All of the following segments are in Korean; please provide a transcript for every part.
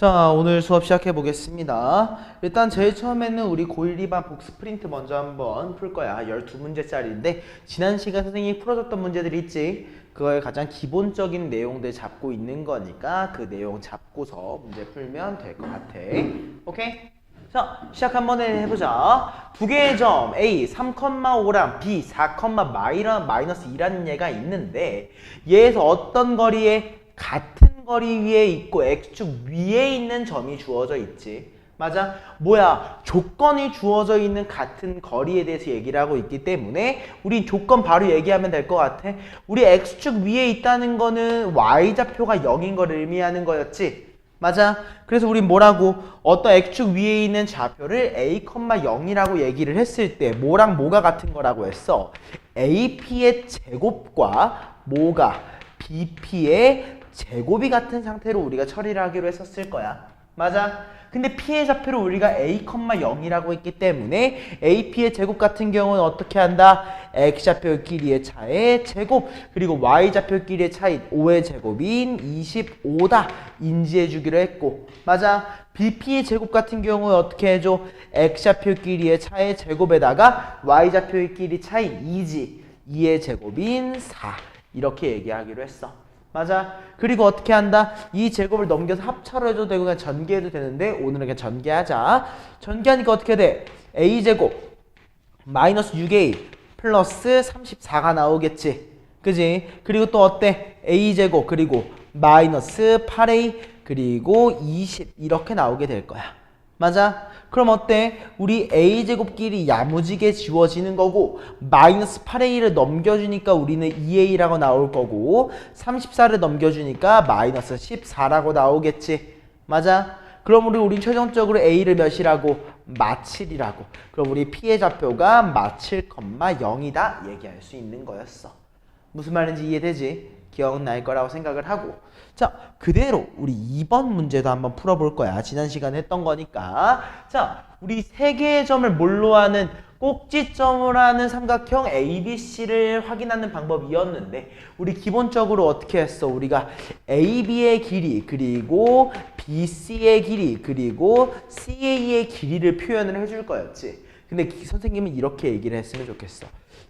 자, 오늘 수업 시작해 보겠습니다. 일단 제일 처음에는 우리 고1 2반 복습 프린트 먼저 한번 풀 거야. 12문제짜리인데 지난 시간 선생님이 풀어줬던 문제들 있지? 그거의 가장 기본적인 내용들 잡고 있는 거니까 그 내용 잡고서 문제 풀면 될 것 같아. 오케이? 자, 시작 한번 해보자. 두 개의 점 A 3,5랑 B 4,-2라는 얘가 있는데 얘에서 어떤 거리에 같은 거리 위에 있고 X축 위에 있는 점이 주어져 있지. 맞아? 뭐야? 조건이 주어져 있는 같은 거리에 대해서 얘기를 하고 있기 때문에 우리 조건 바로 얘기하면 될 것 같아. 우리 X축 위에 있다는 거는 Y좌표가 0인 걸 의미하는 거였지. 맞아? 그래서 우리 뭐라고? 어떤 X축 위에 있는 좌표를 A, 0이라고 얘기를 했을 때 뭐랑 뭐가 같은 거라고 했어? AP의 제곱과 뭐가? BP의 제곱이 같은 상태로 우리가 처리를 하기로 했었을 거야. 맞아? 근데 P의 좌표를 우리가 A, 0이라고 했기 때문에 AP의 제곱 같은 경우는 어떻게 한다? X좌표끼리의 차의 제곱 그리고 Y좌표끼리의 차이 5의 제곱인 25다 인지해 주기로 했고 맞아? BP의 제곱 같은 경우는 어떻게 해줘? X좌표끼리의 차의 제곱에다가 Y좌표끼리 차이 2지 2의 제곱인 4 이렇게 얘기하기로 했어. 맞아. 그리고 어떻게 한다? 이 제곱을 넘겨서 합차로 해도 되고 그냥 전개해도 되는데 오늘은 그냥 전개하자. 전개하니까 어떻게 돼? A제곱 마이너스 6A 플러스 34가 나오겠지. 그지? 그리고 또 어때? A제곱 그리고 마이너스 8A 그리고 20 이렇게 나오게 될 거야. 맞아? 그럼 어때? 우리 A제곱끼리 야무지게 지워지는 거고 마이너스 8A를 넘겨주니까 우리는 2A라고 나올 거고 34를 넘겨주니까 마이너스 14라고 나오겠지. 맞아? 그럼 우리 최종적으로 A를 몇이라고? 마7이라고. 그럼 우리 P의 좌표가 마7, 0이다 얘기할 수 있는 거였어. 무슨 말인지 이해되지? 기억날 거라고 생각을 하고 자 그대로 우리 2번 문제도 한번 풀어볼 거야. 지난 시간에 했던 거니까 자 우리 세 개의 점을 뭘로 하는 꼭지점을 하는 삼각형 ABC를 확인하는 방법이었는데 우리 기본적으로 어떻게 했어? 우리가 AB의 길이 그리고 BC의 길이 그리고 CA의 길이를 표현을 해줄 거였지. 근데 선생님은 이렇게 얘기를 했으면 좋겠어.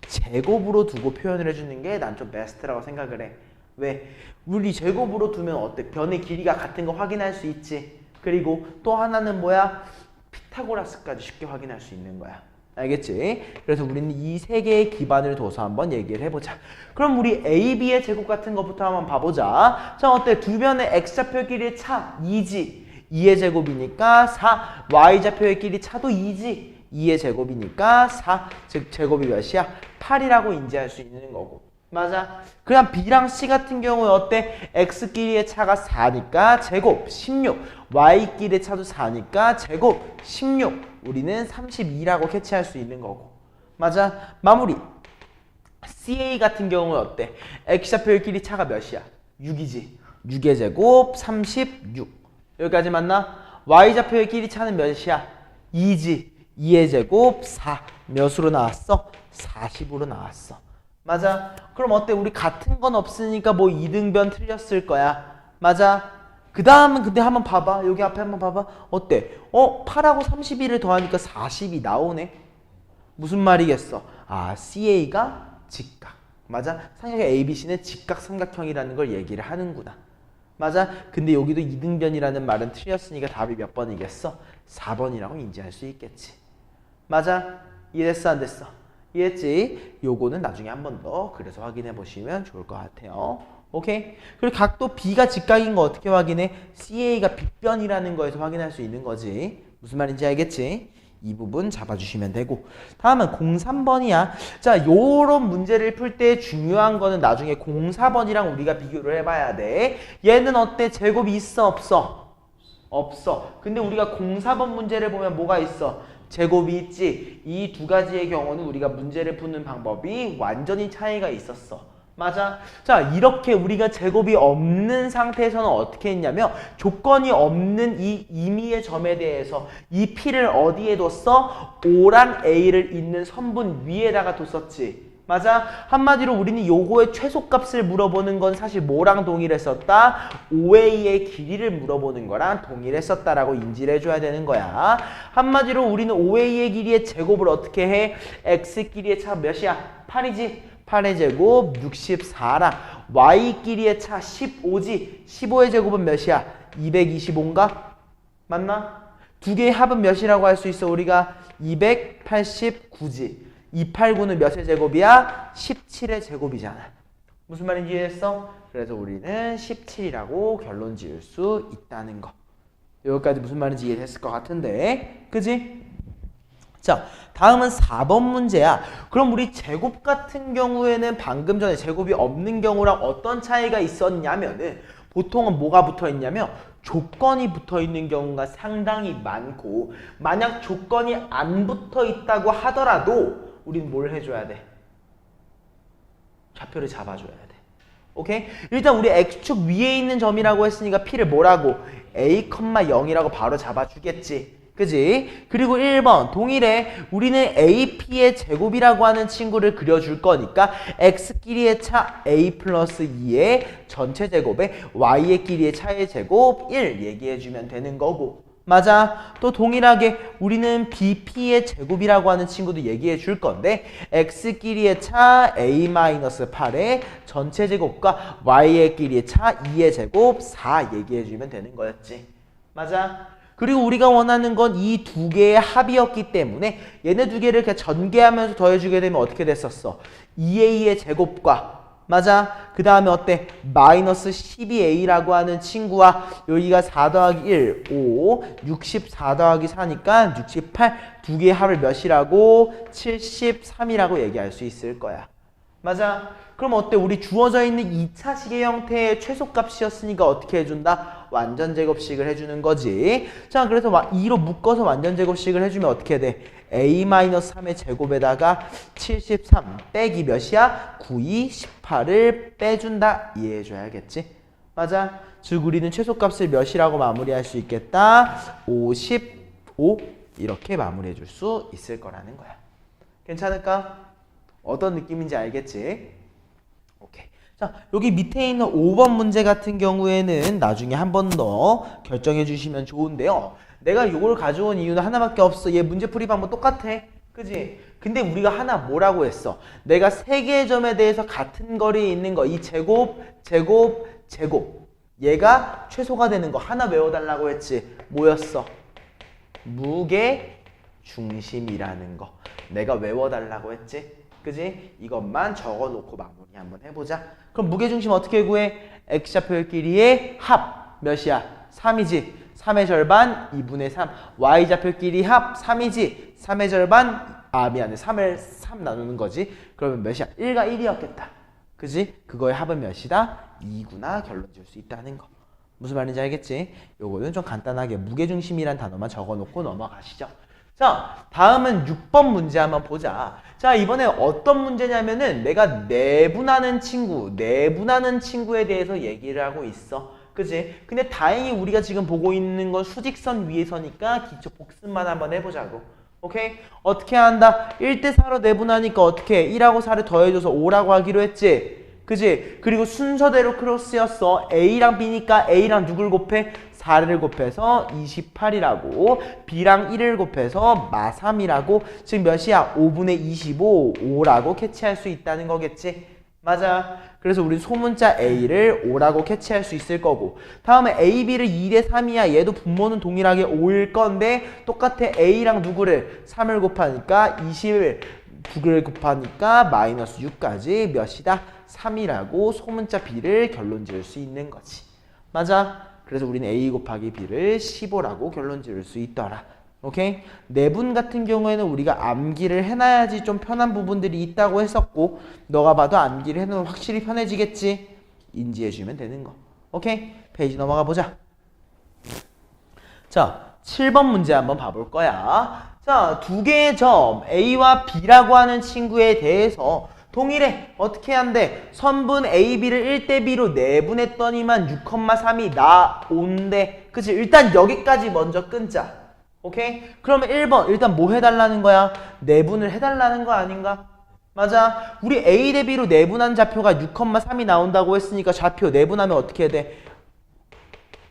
제곱으로 두고 표현을 해주는 게 난 좀 베스트라고 생각을 해. 왜? 우리 제곱으로 두면 어때? 변의 길이가 같은 거 확인할 수 있지. 그리고 또 하나는 뭐야? 피타고라스까지 쉽게 확인할 수 있는 거야. 알겠지? 그래서 우리는 이 세 개의 기반을 둬서 한번 얘기를 해보자. 그럼 우리 AB의 제곱 같은 것부터 한번 봐보자. 자, 어때? 두 변의 X좌표 길이의 차 2지. 2의 제곱이니까 4. Y좌표의 길이 차도 2지. 2의 제곱이니까 4. 즉 제곱이 몇이야? 8이라고 인지할 수 있는 거고. 맞아. 그냥 B랑 C 같은 경우에 어때? X끼리의 차가 4니까 제곱 16. Y끼리의 차도 4니까 제곱 16. 우리는 32라고 캐치할 수 있는 거고. 맞아. 마무리. CA 같은 경우는 어때? X좌표끼리 차가 몇이야? 6이지. 6의 제곱 36. 여기까지 맞나? Y좌표의 길이 차는 몇이야? 2지. 2의 제곱 4. 몇으로 나왔어? 40으로 나왔어. 맞아. 그럼 어때? 우리 같은 건 없으니까 뭐 이등변 틀렸을 거야. 맞아. 그 다음은 근데 한번 봐봐. 여기 앞에 한번 봐봐. 어때? 8하고 32를 더하니까 40이 나오네. 무슨 말이겠어? 아, CA가 직각. 맞아. 삼각형 ABC는 직각 삼각형이라는 걸 얘기를 하는구나. 맞아. 근데 여기도 이등변이라는 말은 틀렸으니까 답이 몇 번이겠어? 4번이라고 인지할 수 있겠지. 맞아. 이해됐어? 안 됐어? 이해했지? 요거는 나중에 한 번 더 그래서 확인해 보시면 좋을 것 같아요. 오케이? 그리고 각도 B가 직각인 거 어떻게 확인해? CA가 빗변이라는 거에서 확인할 수 있는 거지. 무슨 말인지 알겠지? 이 부분 잡아주시면 되고 다음은 03번이야. 자, 요런 문제를 풀 때 중요한 거는 나중에 04번이랑 우리가 비교를 해봐야 돼. 얘는 어때? 제곱이 있어? 없어? 없어. 근데 우리가 04번 문제를 보면 뭐가 있어? 제곱이 있지. 이 두 가지의 경우는 우리가 문제를 푸는 방법이 완전히 차이가 있었어. 맞아? 자, 이렇게 우리가 제곱이 없는 상태에서는 어떻게 했냐면 조건이 없는 이 임의의 점에 대해서 이 P를 어디에 뒀어? O랑 A를 있는 선분 위에다가 뒀었지. 맞아? 한마디로 우리는 요거의 최소값을 물어보는 건 사실 뭐랑 동일했었다? OA의 길이를 물어보는 거랑 동일했었다라고 인지를 해줘야 되는 거야. 한마디로 우리는 OA의 길이의 제곱을 어떻게 해? X 길이의 차 몇이야? 8이지? 8의 제곱 64라. Y 길이의 차 15지? 15의 제곱은 몇이야? 225인가? 맞나? 두 개의 합은 몇이라고 할 수 있어? 우리가 289지. 289는 몇의 제곱이야? 17의 제곱이잖아. 무슨 말인지 이해했어? 그래서 우리는 17이라고 결론 지을 수 있다는 거. 여기까지 무슨 말인지 이해됐을 것 같은데. 그지? 자, 다음은 4번 문제야. 그럼 우리 제곱 같은 경우에는 방금 전에 제곱이 없는 경우랑 어떤 차이가 있었냐면은 보통은 뭐가 붙어 있냐면 조건이 붙어 있는 경우가 상당히 많고 만약 조건이 안 붙어 있다고 하더라도 우린 뭘 해줘야 돼? 좌표를 잡아줘야 돼. 오케이? 일단 우리 X축 위에 있는 점이라고 했으니까 P를 뭐라고? A, 0이라고 바로 잡아주겠지. 그지? 그리고 1번 동일해. 우리는 AP의 제곱이라고 하는 친구를 그려줄 거니까 X 길이의 차 A 플러스 2의 전체 제곱에 Y의 길이의 차의 제곱 1 얘기해주면 되는 거고. 맞아. 또 동일하게 우리는 BP의 제곱이라고 하는 친구도 얘기해 줄 건데 X 길이의 차 A-8의 전체 제곱과 Y의 길이의 차 2의 제곱 4 얘기해 주면 되는 거였지. 맞아. 그리고 우리가 원하는 건 이 두 개의 합이었기 때문에 얘네 두 개를 그냥 전개하면서 더해주게 되면 어떻게 됐었어? 2a의 제곱과 맞아? 그 다음에 어때? 마이너스 12a라고 하는 친구와 여기가 4 더하기 1, 5, 64 더하기 4니까 68 두 개의 합을 몇이라고? 73이라고 얘기할 수 있을 거야. 맞아? 그럼 어때? 우리 주어져 있는 2차식의 형태의 최소값이었으니까 어떻게 해준다? 완전 제곱식을 해주는 거지. 자, 그래서 2로 묶어서 완전 제곱식을 해주면 어떻게 돼? A-3의 제곱에다가 73 빼기 몇이야? 9, 2, 18을 빼준다. 이해해줘야겠지? 맞아? 즉 우리는 최소값을 몇이라고 마무리할 수 있겠다? 55 이렇게 마무리해줄 수 있을 거라는 거야. 괜찮을까? 어떤 느낌인지 알겠지? 오케이. 자, 여기 밑에 있는 5번 문제 같은 경우에는 나중에 한 번 더 결정해 주시면 좋은데요. 내가 이걸 가져온 이유는 하나밖에 없어. 얘 문제풀이 방법 똑같아. 그지? 근데 우리가 하나 뭐라고 했어? 내가 세 개의 점에 대해서 같은 거리에 있는 거, 이 제곱, 제곱, 제곱. 얘가 최소가 되는 거 하나 외워달라고 했지. 뭐였어? 무게 중심이라는 거. 내가 외워달라고 했지. 그지? 이것만 적어놓고 마무리 한번 해보자. 그럼 무게중심 어떻게 구해? X좌표의 길이의 합 몇이야? 3이지. 3의 절반 2분의 3. Y좌표 길이 합 3이지. 3의 절반 미안해. 3을 3 나누는 거지. 그러면 몇이야? 1과 1이었겠다. 그지? 그거의 합은 몇이다? 2구나 결론 지을 수 있다는 거. 무슨 말인지 알겠지? 요거는 좀 간단하게 무게중심이란 단어만 적어놓고 넘어가시죠. 자, 다음은 6번 문제 한번 보자. 자, 이번에 어떤 문제냐면은 내가 내분하는 친구에 대해서 얘기를 하고 있어. 그치? 근데 다행히 우리가 지금 보고 있는 건 수직선 위에서니까 기초 복습만 한번 해보자고. 오케이? 어떻게 한다? 1대4로 내분하니까 어떻게 해? 1하고 4를 더해줘서 5라고 하기로 했지? 그치? 그리고 순서대로 크로스였어. A랑 B니까 A랑 누굴 곱해? 4를 곱해서 28이라고 B랑 1을 곱해서 마3이라고 즉 몇이야? 5분의 25, 5라고 캐치할 수 있다는 거겠지? 맞아. 그래서 우리 소문자 A를 5라고 캐치할 수 있을 거고 다음에 A, B를 2대 3이야. 얘도 분모는 동일하게 5일 건데 똑같아. A랑 누구를? 3을 곱하니까 20을 9를 곱하니까 마이너스 6까지 몇이다? 3이라고 소문자 B를 결론 지을 수 있는 거지. 맞아. 그래서 우리는 A 곱하기 B를 15라고 결론 지을 수 있더라. 오케이? 내분 같은 경우에는 우리가 암기를 해놔야지 좀 편한 부분들이 있다고 했었고 너가 봐도 암기를 해놓으면 확실히 편해지겠지? 인지해주면 되는 거. 오케이? 페이지 넘어가 보자. 자, 7번 문제 한번 봐볼 거야. 자, 두 개의 점 A와 B라고 하는 친구에 대해서 동일해. 어떻게 한대? 선분 A, B를 1대 B로 내분했더니만 6,3이 나온대. 그치? 일단 여기까지 먼저 끊자. 오케이? 그러면 1번 일단 뭐 해달라는 거야? 내분을 해달라는 거 아닌가? 맞아. 우리 A 대 B로 내분한 좌표가 6,3이 나온다고 했으니까 좌표 내분하면 어떻게 해야 돼?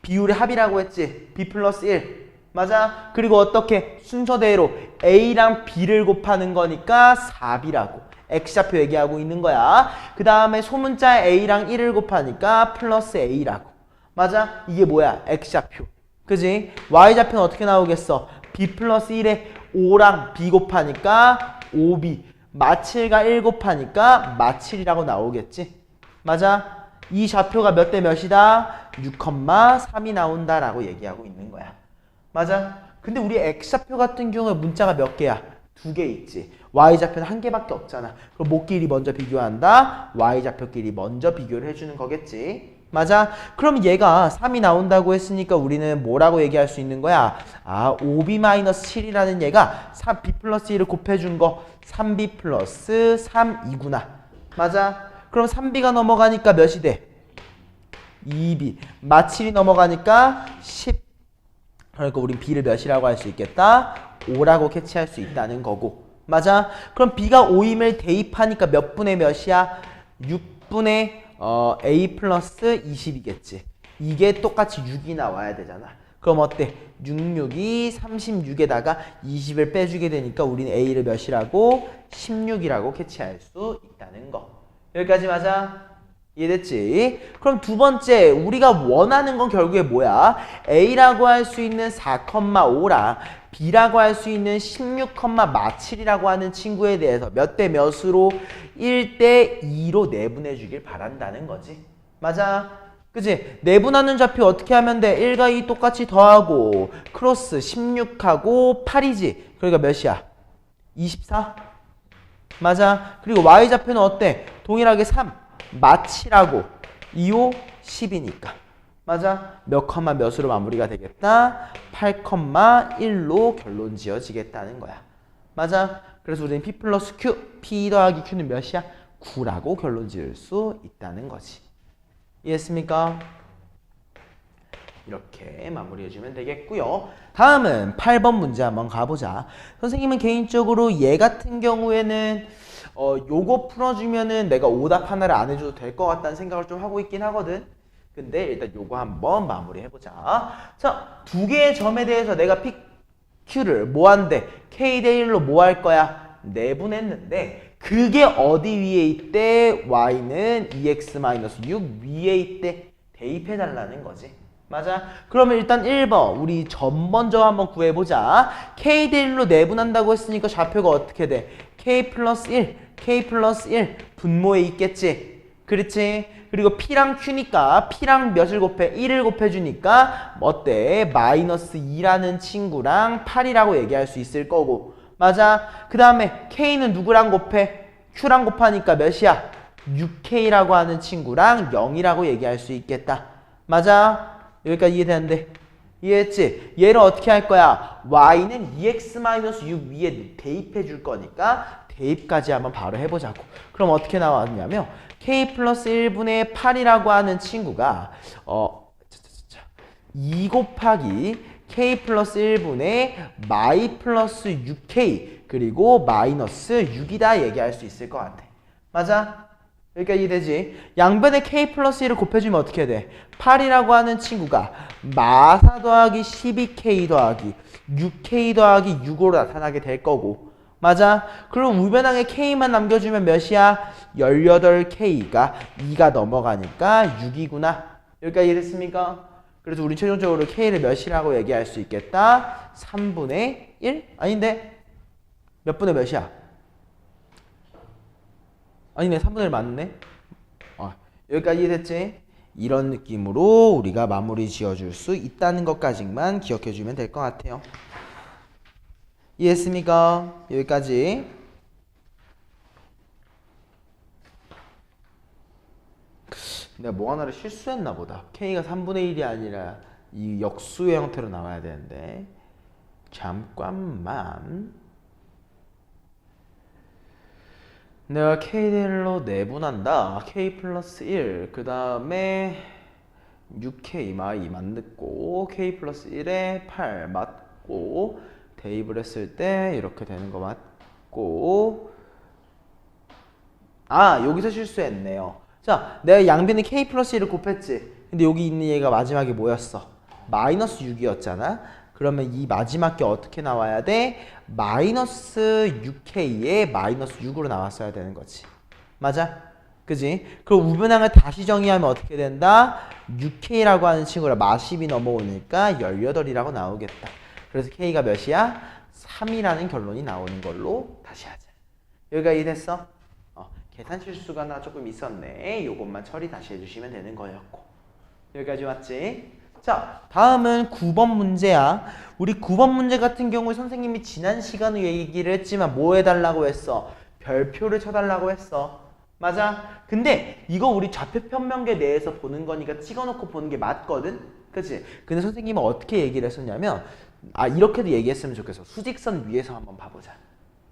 비율의 합이라고 했지. B 플러스 1. 맞아. 그리고 어떻게? 순서대로 A랑 B를 곱하는 거니까 4B라고. X좌표 얘기하고 있는 거야. 그 다음에 소문자 A랑 1을 곱하니까 플러스 A라고. 맞아? 이게 뭐야? X좌표. 그지? Y좌표는 어떻게 나오겠어? B 플러스 1에 5랑 B 곱하니까 5B. 마7과 1 곱하니까 마7이라고 나오겠지? 맞아? 이 좌표가 몇 대 몇이다? 6,3이 나온다라고 얘기하고 있는 거야. 맞아? 근데 우리 X좌표 같은 경우에 문자가 몇 개야? 2개 있지. Y좌표는 1개밖에 없잖아. 그럼 뭐끼리 먼저 비교한다? Y좌표끼리 먼저 비교를 해주는 거겠지. 맞아? 그럼 얘가 3이 나온다고 했으니까 우리는 뭐라고 얘기할 수 있는 거야? 아, 5B-7이라는 얘가 3B 플러스 1을 곱해준 거 3B 플러스 3이구나. 맞아? 그럼 3B가 넘어가니까 몇이 돼? 2B. 마7이 넘어가니까 10. 그러니까 우린 B를 몇이라고 할 수 있겠다? 5라고 캐치할 수 있다는 거고. 맞아? 그럼 B가 5임을 대입하니까 몇 분의 몇이야? 6분의 A 플러스 20이겠지. 이게 똑같이 6이 나와야 되잖아. 그럼 어때? 66이 36에다가 20을 빼주게 되니까 우리는 A를 몇이라고? 16이라고 캐치할 수 있다는 거. 여기까지 맞아? 이해됐지? 그럼 두 번째, 우리가 원하는 건 결국에 뭐야? A라고 할 수 있는 4,5랑 B라고 할 수 있는 16,7이라고 하는 친구에 대해서 몇 대 몇으로 1대 2로 내분해 주길 바란다는 거지. 맞아? 그치? 내분하는 좌표 어떻게 하면 돼? 1과 2 똑같이 더하고 크로스 16하고 8이지. 그러니까 몇이야? 24? 맞아. 그리고 Y좌표는 어때? 동일하게 3 마7하고 2호 10이니까. 맞아. 몇 컴마 몇으로 마무리가 되겠다? 8,1로 결론 지어지겠다는 거야. 맞아. 그래서 우리는 P 플러스 Q, P 더하기 Q는 몇이야? 9라고 결론 지을 수 있다는 거지. 이해했습니까? 이렇게 마무리해주면 되겠고요. 다음은 8번 문제 한번 가보자. 선생님은 개인적으로 얘 같은 경우에는 요거 풀어주면은 내가 오답 하나를 안 해줘도 될 것 같다는 생각을 좀 하고 있긴 하거든. 근데 일단 요거 한번 마무리해보자. 자, 두 개의 점에 대해서 내가 PQ를 뭐 한대? K 대 1로 뭐 할 거야? 내분했는데 그게 어디 위에 있대? Y는 2x-6 위에 있대. 대입해달라는 거지. 맞아? 그러면 일단 1번 우리 점 먼저 한번 구해보자. K 대 1로 내분한다고 했으니까 좌표가 어떻게 돼? K 플러스 1, K 플러스 1 분모에 있겠지? 그렇지? 그리고 P랑 Q니까 P랑 몇을 곱해? 1을 곱해주니까 어때? 마이너스 2라는 친구랑 8이라고 얘기할 수 있을 거고. 맞아? 그 다음에 K는 누구랑 곱해? Q랑 곱하니까 몇이야? 6K라고 하는 친구랑 0이라고 얘기할 수 있겠다. 맞아? 여기까지 이해되는데? 이해했지? 얘를 어떻게 할 거야? Y는 2x-6 위에 대입해 줄 거니까 대입까지 한번 바로 해보자고. 그럼 어떻게 나왔냐면 K 플러스 1분의 8이라고 하는 친구가 2 곱하기 K 플러스 1분의 마이 플러스 6K 그리고 마이너스 6이다 얘기할 수 있을 것 같아. 맞아? 여기까지 이해되지? 양변에 K 플러스 1을 곱해주면 어떻게 돼? 8이라고 하는 친구가 마4 더하기 12K 더하기 6K 더하기 6으로 나타나게 될 거고. 맞아? 그럼 우변항에 K만 남겨주면 몇이야? 18K가 2가 넘어가니까 6이구나. 여기까지 이해됐습니까? 그래서 우리 최종적으로 K를 몇이라고 얘기할 수 있겠다? 3분의 1? 아닌데? 몇 분의 몇이야? 아니네, 3분의 1 맞네? 여기까지 이해됐지? 이런 느낌으로 우리가 마무리 지어줄 수 있다는 것까지만 기억해주면 될 것 같아요. 이해했습니까? 여기까지. 내가 뭐 하나를 실수했나 보다. K가 3분의 1이 아니라 이 역수의 형태로 나와야 되는데. 잠깐만. 내가 K대로 내분한다. K 플러스 1. 그 다음에 6K 마이 맞고 K 플러스 1에 8 맞고 대입을 했을 때 이렇게 되는 거 맞고 아, 여기서 실수했네요. 자, 내가 양변에 k 플러스 1을 곱했지. 근데 여기 있는 얘가 마지막에 뭐였어? 마이너스 6이었잖아. 그러면 이 마지막 게 어떻게 나와야 돼? 마이너스 6k에 마이너스 6으로 나왔어야 되는 거지. 맞아? 그지? 그럼 우변항을 다시 정의하면 어떻게 된다? 6k라고 하는 친구라 마십이 넘어오니까 18이라고 나오겠다. 그래서 k가 몇이야? 3이라는 결론이 나오는 걸로 다시 하자. 여기가 이해됐어? 계산 실수가 나 조금 있었네. 요것만 처리 다시 해주시면 되는 거였고. 여기까지 맞지? 자, 다음은 9번 문제야. 우리 9번 문제 같은 경우에 선생님이 지난 시간에 얘기를 했지만 뭐 해달라고 했어? 별표를 쳐달라고 했어. 맞아? 근데 이거 우리 좌표 평면계 내에서 보는 거니까 찍어놓고 보는 게 맞거든? 그치? 근데 선생님은 어떻게 얘기를 했었냐면 이렇게도 얘기했으면 좋겠어. 수직선 위에서 한번 봐보자.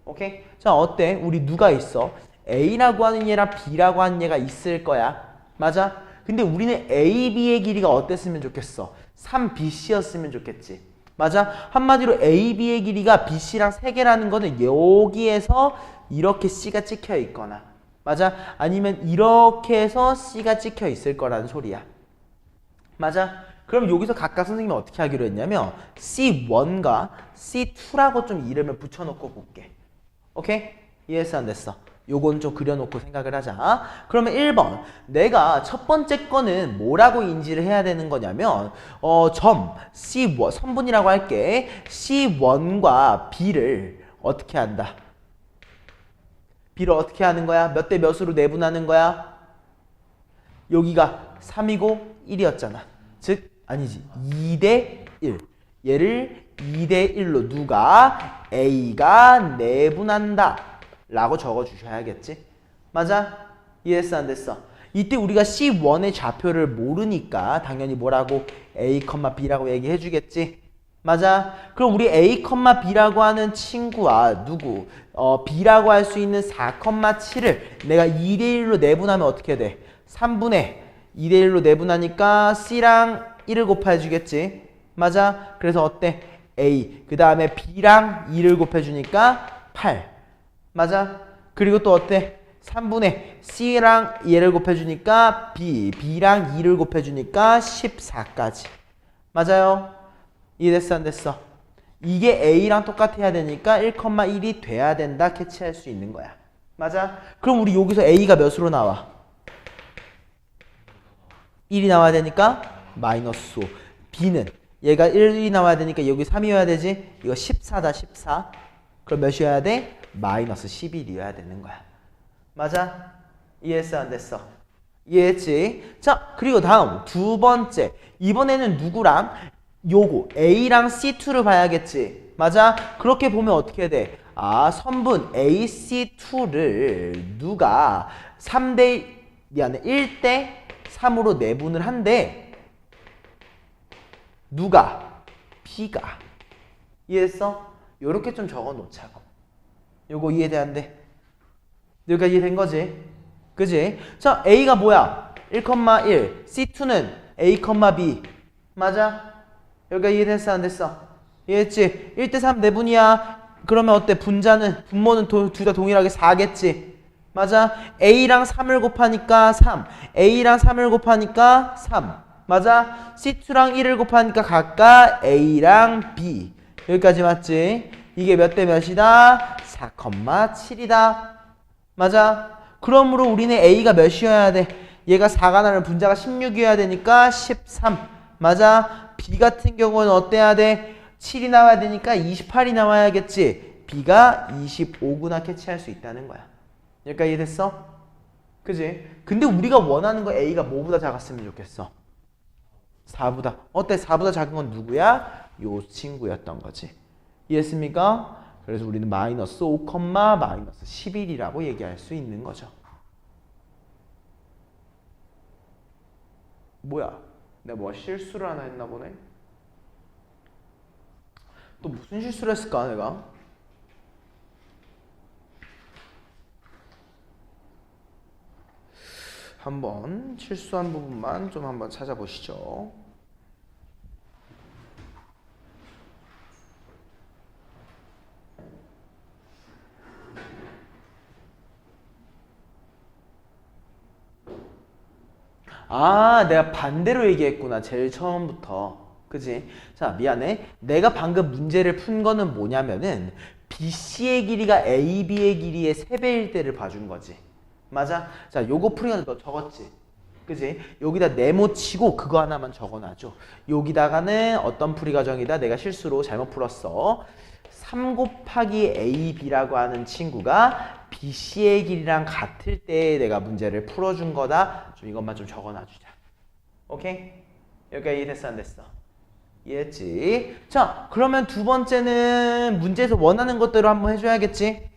오케이? 자, 어때? 우리 누가 있어? A라고 하는 얘랑 B라고 하는 얘가 있을 거야. 맞아? 근데 우리는 AB의 길이가 어땠으면 좋겠어? 3BC였으면 좋겠지. 맞아? 한마디로 AB의 길이가 BC랑 3개라는 거는 여기에서 이렇게 C가 찍혀 있거나 맞아? 아니면 이렇게 해서 C가 찍혀 있을 거라는 소리야. 맞아? 그럼 여기서 각각 선생님이 어떻게 하기로 했냐면 C1과 C2라고 좀 이름을 붙여놓고 볼게. 오케이? 이해했어 안 됐어? 요건 좀 그려놓고 생각을 하자. 그러면 1번 내가 첫 번째 거는 뭐라고 인지를 해야 되는 거냐면 점 C1 선분이라고 할게. C1과 B를 어떻게 한다? B를 어떻게 하는 거야? 몇 대 몇으로 내분하는 거야? 여기가 3이고 1이었잖아. 즉 아니지 2대 1. 얘를 2대 1로 누가? A가 내분한다 라고 적어주셔야겠지. 맞아? 이해했어 안 됐어? 이때 우리가 C1의 좌표를 모르니까 당연히 뭐라고? A, B라고 얘기해 주겠지. 맞아? 그럼 우리 A, B라고 하는 친구와 누구? B라고 할 수 있는 4,7을 내가 2대1로 내분하면 어떻게 돼? 3분의 2대1로 내분하니까 C랑 1을 곱해주겠지. 맞아? 그래서 어때? A 그 다음에 B랑 2를 곱해주니까 8. 맞아? 그리고 또 어때? 3분의 C랑 얘를 곱해주니까 B랑 2를 곱해주니까 14까지. 맞아요? 이해됐어 안 됐어? 이게 A랑 똑같아야 되니까 1,1이 돼야 된다 캐치할 수 있는 거야. 맞아? 그럼 우리 여기서 A가 몇으로 나와? 1이 나와야 되니까 마이너스 5. B는 얘가 1이 나와야 되니까 여기 3이어야 되지? 이거 14다 14. 그럼 몇이어야 돼? 마이너스 11이어야 되는 거야. 맞아? 이해했어 안 됐어? 이해했지? 자, 그리고 다음 두 번째. 이번에는 누구랑? 요거 A랑 C2를 봐야겠지. 맞아? 그렇게 보면 어떻게 돼? 선분 AC2를 누가 1대 3으로 내분을 한대. 누가? B가. 이해했어? 요렇게 좀 적어 놓자고. 요거 이해돼 안 돼? 여기까지 이해된 거지? 그지? 자, A가 뭐야? 1,1. C2는 A, B. 맞아? 여기까지 이해됐어 안 됐어? 이해했지? 1대 3 내분이야. 그러면 어때? 분모는 둘 다 동일하게 4겠지? 맞아? A랑 3을 곱하니까 3. A랑 3을 곱하니까 3. 맞아? C2랑 1을 곱하니까 각각 A랑 B. 여기까지 맞지? 이게 몇 대 몇이다? 4,7이다. 맞아? 그러므로 우리는 A가 몇이어야 돼? 얘가 4가 나면 분자가 16이어야 되니까 13. 맞아? B 같은 경우는 어때야 돼? 7이 나와야 되니까 28이 나와야겠지. B가 25구나 캐치할 수 있다는 거야. 여기까지 이해됐어? 그지? 근데 우리가 원하는 거 A가 뭐보다 작았으면 좋겠어? 4보다. 어때? 4보다 작은 건 누구야? 요 친구였던 거지. 이해했습니까? 그래서 우리는 마이너스 5, 마이너스 11이라고 얘기할 수 있는 거죠. 뭐야? 내가 뭐 실수를 하나 했나 보네? 또 무슨 실수를 했을까 내가? 한번 실수한 부분만 좀 한번 찾아보시죠. 아, 내가 반대로 얘기했구나. 제일 처음부터. 그지? 자, 미안해. 내가 방금 문제를 푼 거는 뭐냐면은 BC의 길이가 AB의 길이의 3배일 때를 봐준 거지. 맞아? 자, 요거 풀이가 너 적었지? 그지? 여기다 네모 치고 그거 하나만 적어놔줘. 여기다가는 어떤 풀이 과정이다? 내가 실수로 잘못 풀었어. 3 곱하기 AB라고 하는 친구가 BC의 길이랑 같을 때 내가 문제를 풀어준 거다. 좀 이것만 좀 적어놔주자. 오케이? 여기까지 이해됐어 안 됐어? 이해했지? 자, 그러면 두 번째는 문제에서 원하는 것대로 한번 해줘야겠지?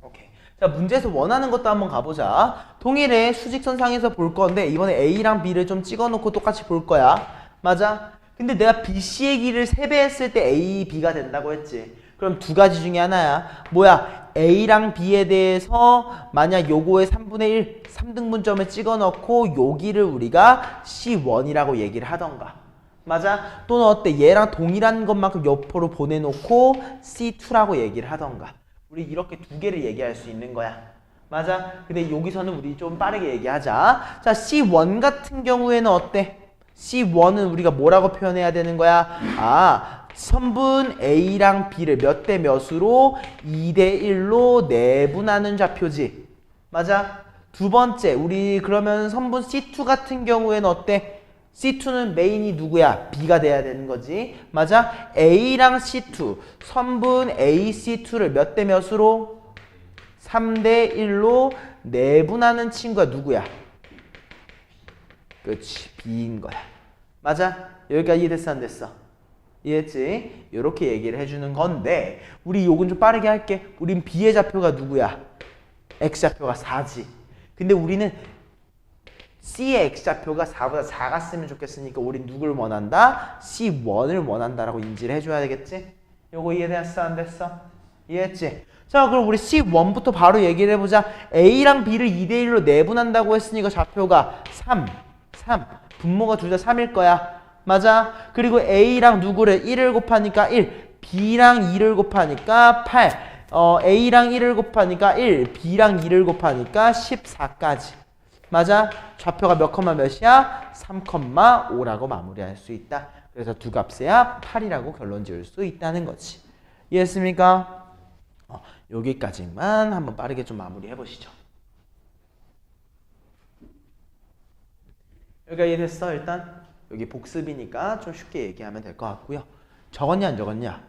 오케이. 자, 문제에서 원하는 것도 한번 가보자. 동일해 수직선상에서 볼 건데 이번에 A랑 B를 좀 찍어놓고 똑같이 볼 거야. 맞아? 근데 내가 BC의 길이를 3배 했을 때 A, B가 된다고 했지. 그럼 두 가지 중에 하나야. 뭐야? A랑 B에 대해서 만약 요거의 3분의 1, 3등분점을 찍어넣고 여기를 우리가 C1이라고 얘기를 하던가. 맞아? 또는 어때? 얘랑 동일한 것만큼 옆으로 보내놓고 C2라고 얘기를 하던가. 우리 이렇게 두 개를 얘기할 수 있는 거야. 맞아? 근데 여기서는 우리 좀 빠르게 얘기하자. 자, C1 같은 경우에는 어때? C1은 우리가 뭐라고 표현해야 되는 거야? 아, 선분 A랑 B를 몇 대 몇으로 2대 1로 내분하는 좌표지. 맞아? 두 번째, 우리 그러면 선분 C2 같은 경우에는 어때? C2는 메인이 누구야? B가 돼야 되는 거지. 맞아? A랑 C2, 선분 AC2를 몇 대 몇으로? 3대 1로 내분하는 친구가 누구야? 그렇지, B인 거야. 맞아? 여기까지 이해됐어 안 됐어? 이해했지? 이렇게 얘기를 해주는 건데 우리 요건 좀 빠르게 할게. 우린 B의 좌표가 누구야? X좌표가 4지. 근데 우리는 C의 X좌표가 4보다 작았으면 좋겠으니까 우린 누굴 원한다? C1을 원한다라고 인지를 해줘야 되겠지? 요거 이해됐어 안 됐어? 이해했지? 자, 그럼 우리 C1부터 바로 얘기를 해보자. A랑 B를 2대1로 내분한다고 했으니까 좌표가 3. 분모가 둘 다 3일 거야. 맞아? 그리고 A랑 누구를 1을 곱하니까 1, B랑 2를 곱하니까 8, A랑 1을 곱하니까 1, B랑 2를 곱하니까 14까지. 맞아? 좌표가 몇 컴마 몇이야? 3,5라고 마무리할 수 있다. 그래서 두 값에야 8이라고 결론 지을 수 있다는 거지. 이해했습니까? 여기까지만 한번 빠르게 좀 마무리 해보시죠. 여기가 이해됐어? 일단 여기 복습이니까 좀 쉽게 얘기하면 될 것 같고요. 적었냐 안 적었냐?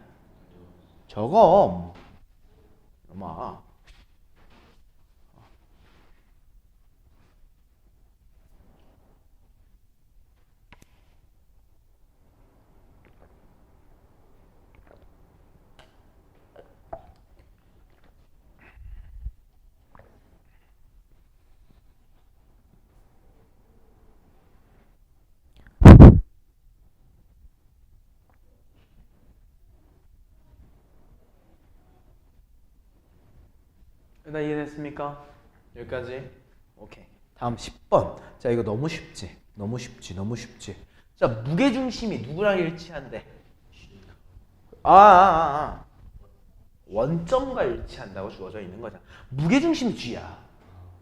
적어. 엄마. 나 이해됐습니까? 여기까지? 오케이. 다음 10번. 자, 이거 너무 쉽지? 너무 쉽지? 자, 무게중심이 누구랑 일치한대? 원점과 일치한다고 주어져 있는 거잖아. 무게중심이 G야.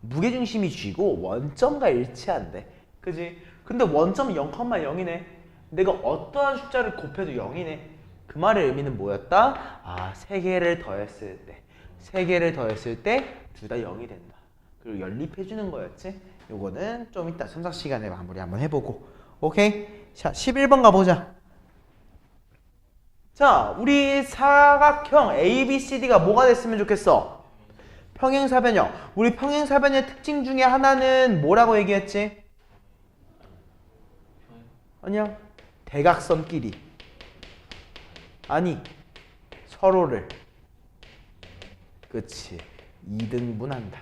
무게중심이 G고 원점과 일치한대. 그지? 근데 원점이 0,0이네. 내가 어떠한 숫자를 곱해도 0이네. 그 말의 의미는 뭐였다? 아, 3개를 더했을 때. 3개를 더했을 때 둘 다 0이 된다. 그리고 연립해주는 거였지? 요거는 좀 이따 첨삭 시간에 마무리 한번 해보고. 오케이? 자, 11번 가보자. 자, 우리 사각형 ABCD가 뭐가 됐으면 좋겠어? 평행사변형. 우리 평행사변의 특징 중에 하나는 뭐라고 얘기했지? 아니야. 대각선끼리. 아니, 서로를. 그치. 2등분한다.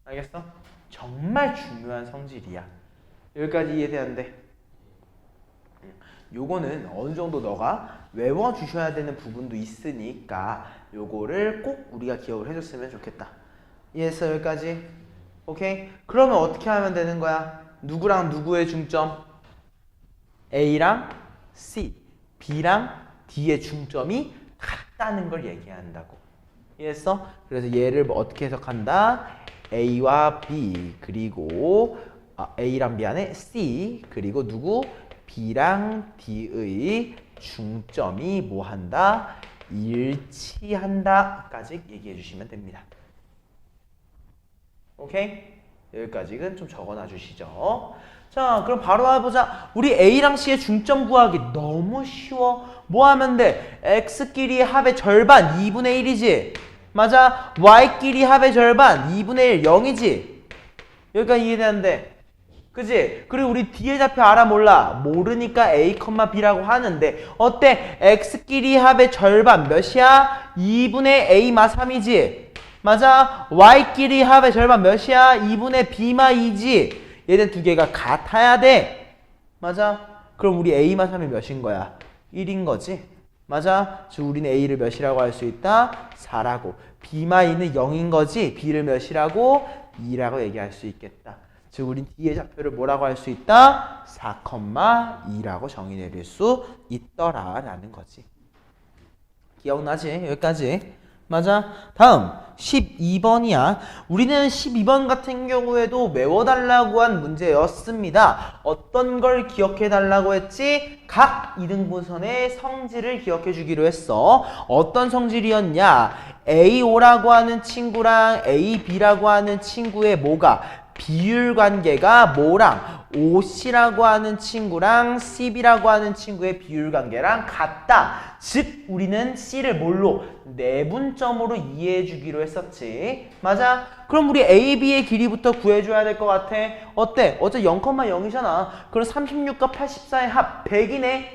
알겠어? 정말 중요한 성질이야. 여기까지 이해돼야돼. 요거는 어느 정도 너가 외워주셔야 되는 부분도 있으니까 요거를 꼭 우리가 기억을 해줬으면 좋겠다. 이해했어? 여기까지? 오케이? 그러면 어떻게 하면 되는 거야? 누구랑 누구의 중점? A랑 C, B랑 D의 중점이 같다는 걸 얘기한다고. 이해했어? 그래서 얘를 어떻게 해석한다? A와 B 그리고 A랑 B 안에 C 그리고 누구? B랑 D의 중점이 뭐한다? 일치한다 까지 얘기해 주시면 됩니다. 오케이? 여기까지는 좀 적어놔 주시죠. 자, 그럼 바로 해보자. 우리 A랑 C의 중점 구하기 너무 쉬워. 뭐 하면 돼? X끼리의 합의 절반 2분의 1이지. 맞아. Y끼리 합의 절반 2분의 1 0이지. 여기까지 이해되는데. 그지? 그리고 우리 뒤에 좌표 알아 몰라? 모르니까 A, B라고 하는데 어때? X끼리 합의 절반 몇이야? 2분의 A마 3이지. 맞아? Y끼리 합의 절반 몇이야? 2분의 B마 2지. 얘네 두 개가 같아야 돼. 맞아? 그럼 우리 A마 3이 몇인 거야? 1인 거지. 맞아? 즉 우리는 A를 몇이라고 할 수 있다? 4라고. B마 2는 0인 거지. B를 몇이라고? 2라고 얘기할 수 있겠다. 즉 우린 D의 좌표를 뭐라고 할 수 있다? 4,2라고 정의 내릴 수 있더라 라는 거지. 기억나지? 여기까지. 맞아? 다음 12번이야. 우리는 12번 같은 경우에도 외워달라고 한 문제였습니다. 어떤 걸 기억해달라고 했지? 각 이등분선의 성질을 기억해 주기로 했어. 어떤 성질이었냐? AO라고 하는 친구랑 AB라고 하는 친구의 뭐가? 비율 관계가 뭐랑 OC라고 하는 친구랑 CB라고 하는 친구의 비율 관계랑 같다. 즉 우리는 C를 뭘로? 내분점으로 이해해 주기로 했었지. 맞아? 그럼 우리 AB의 길이부터 구해줘야 될 것 같아. 어때? 어제 0,0이잖아. 그럼 36과 84의 합 100이네.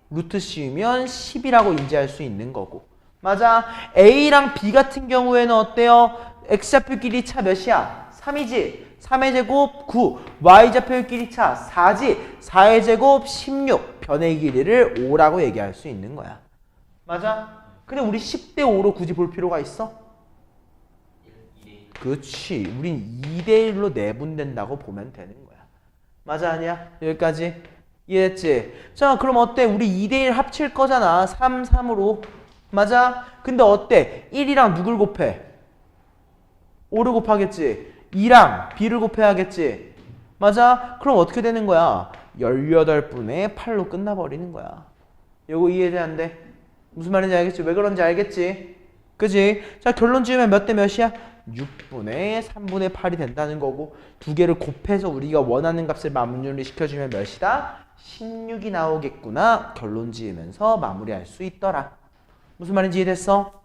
루트 씌우면 10이라고 인지할 수 있는 거고. 맞아? A랑 B 같은 경우에는 어때요? X좌표 길이 차 몇이야? 3이지? 3의 제곱 9, Y좌표의 길이 차 4지, 4의 제곱 16, 변의 길이를 5라고 얘기할 수 있는 거야. 맞아? 근데 우리 10대 5로 굳이 볼 필요가 있어? 그렇지. 우린 2대 1로 내분된다고 보면 되는 거야. 맞아 아니야? 여기까지? 이해했지? 자 그럼 어때? 우리 2대 1 합칠 거잖아. 3, 3으로. 맞아? 근데 어때? 1이랑 누굴 곱해? 5를 곱하겠지? 2랑 B를 곱해야겠지. 맞아? 그럼 어떻게 되는 거야? 18분의 8로 끝나버리는 거야. 요거 이해돼안돼? 무슨 말인지 알겠지? 왜 그런지 알겠지? 그지? 자 결론 지으면 몇 대 몇이야? 6분의 3분의 8이 된다는 거고 두 개를 곱해서 우리가 원하는 값을 마무리 시켜주면 몇이다? 16이 나오겠구나. 결론 지으면서 마무리할 수 있더라. 무슨 말인지 이해됐어?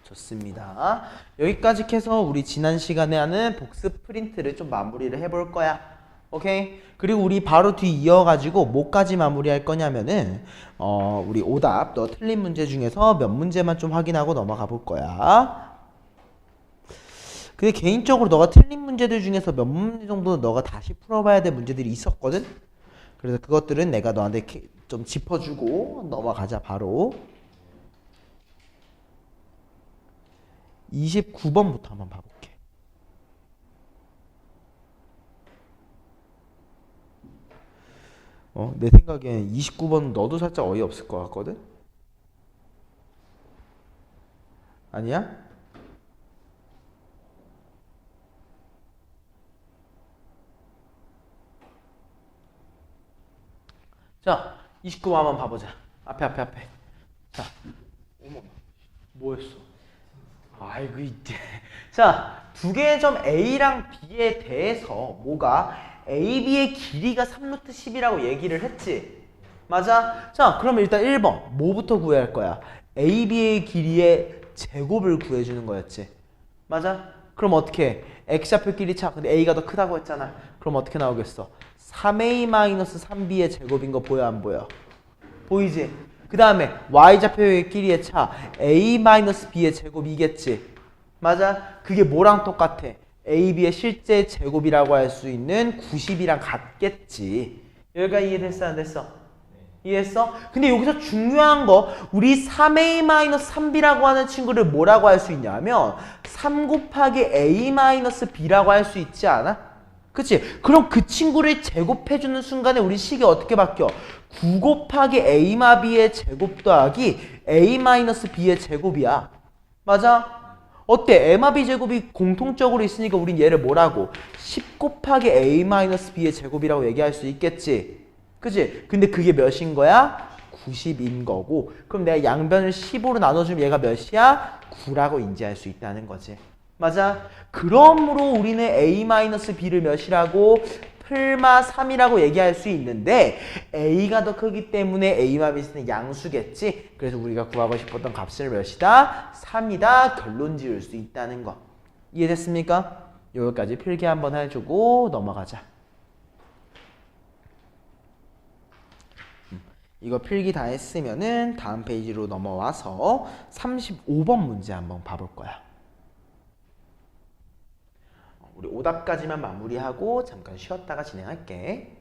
좋습니다. 여기까지 해서 우리 지난 시간에 하는 복습 프린트를 좀 마무리를 해볼 거야. 오케이? 그리고 우리 바로 뒤 이어가지고 뭐까지 마무리할 거냐면은 우리 오답 너 틀린 문제 중에서 몇 문제만 좀 확인하고 넘어가 볼 거야. 근데 개인적으로 너가 틀린 문제들 중에서 몇 문제 정도는 너가 다시 풀어봐야 될 문제들이 있었거든? 그래서 그것들은 내가 너한테 좀 짚어주고 넘어가자 바로. 29번부터 한번 봐볼게. 내 생각엔 29번 너도 살짝 어이없을 것 같거든? 아니야? 자, 29번 한번 봐보자. 앞에. 자, 어머, 뭐했어? 아이고 이제 자, 두 개의 점 A랑 B에 대해서 뭐가 AB의 길이가 3루트 10이라고 얘기를 했지. 맞아? 자, 그러면 일단 1번 뭐부터 구해야 할 거야? AB의 길이의 제곱을 구해주는 거였지. 맞아? 그럼 어떻게 해? X좌표 길이 차. 근데 A가 더 크다고 했잖아. 그럼 어떻게 나오겠어? 3A-3B의 제곱인 거 보여 안 보여? 보이지? 그 다음에 Y좌표의 길이의 차 A-B의 제곱이겠지. 맞아? 그게 뭐랑 똑같아? AB의 실제 제곱이라고 할 수 있는 90이랑 같겠지. 여기까지 이해됐어 안 됐어? 이해했어? 근데 여기서 중요한 거 우리 3A-3B라고 하는 친구를 뭐라고 할 수 있냐면 3 곱하기 A-B라고 할 수 있지 않아? 그치? 그럼 그 친구를 제곱해주는 순간에 우리 식이 어떻게 바뀌어? 9 곱하기 A-B의 제곱 더하기 A-B의 제곱이야. 맞아? 어때? M와 B 제곱이 공통적으로 있으니까 우린 얘를 뭐라고? 10 곱하기 A-B의 제곱이라고 얘기할 수 있겠지? 그치? 근데 그게 몇인 거야? 90인 거고. 그럼 내가 양변을 15로 나눠주면 얘가 몇이야? 9라고 인지할 수 있다는 거지. 맞아? 그러므로 우리는 A-B를 몇이라고? 풀마 3이라고 얘기할 수 있는데 A가 더 크기 때문에 A와 B는 양수겠지. 그래서 우리가 구하고 싶었던 값을 몇이다? 3이다. 결론 지을 수 있다는 거. 이해됐습니까? 여기까지 필기 한번 해주고 넘어가자. 이거 필기 다 했으면은 다음 페이지로 넘어와서 35번 문제 한번 봐볼 거야. 우리 오답까지만 마무리하고 잠깐 쉬었다가 진행할게.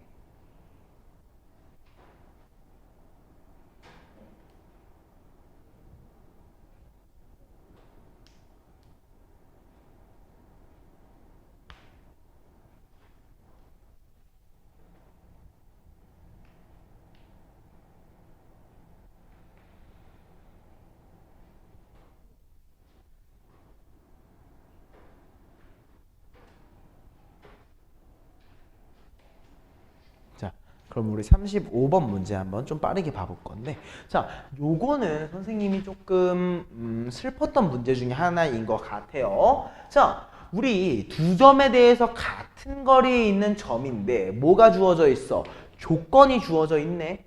자, 그럼 우리 35번 문제 한번 좀 빠르게 봐볼 건데, 자, 요거는 선생님이 조금 슬펐던 문제 중에 하나인 것 같아요. 자, 우리 두 점에 대해서 같은 거리에 있는 점인데 뭐가 주어져 있어? 조건이 주어져 있네.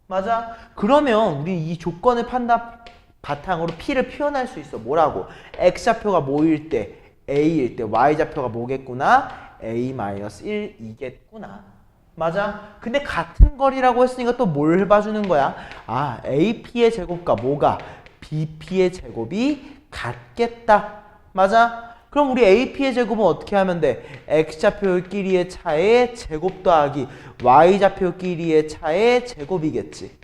맞아? 그러면 우리 이 조건을 바탕으로 P를 표현할 수 있어. 뭐라고? X좌표가 뭐일 때? A일 때 Y좌표가 뭐겠구나? A-1이겠구나. 맞아? 근데 같은 거리라고 했으니까 또 뭘 봐주는 거야? 아, AP의 제곱과 뭐가? BP의 제곱이 같겠다. 맞아? 그럼 우리 AP의 제곱은 어떻게 하면 돼? X좌표끼리의 차의 제곱 더하기 Y좌표끼리의 차의 제곱이겠지.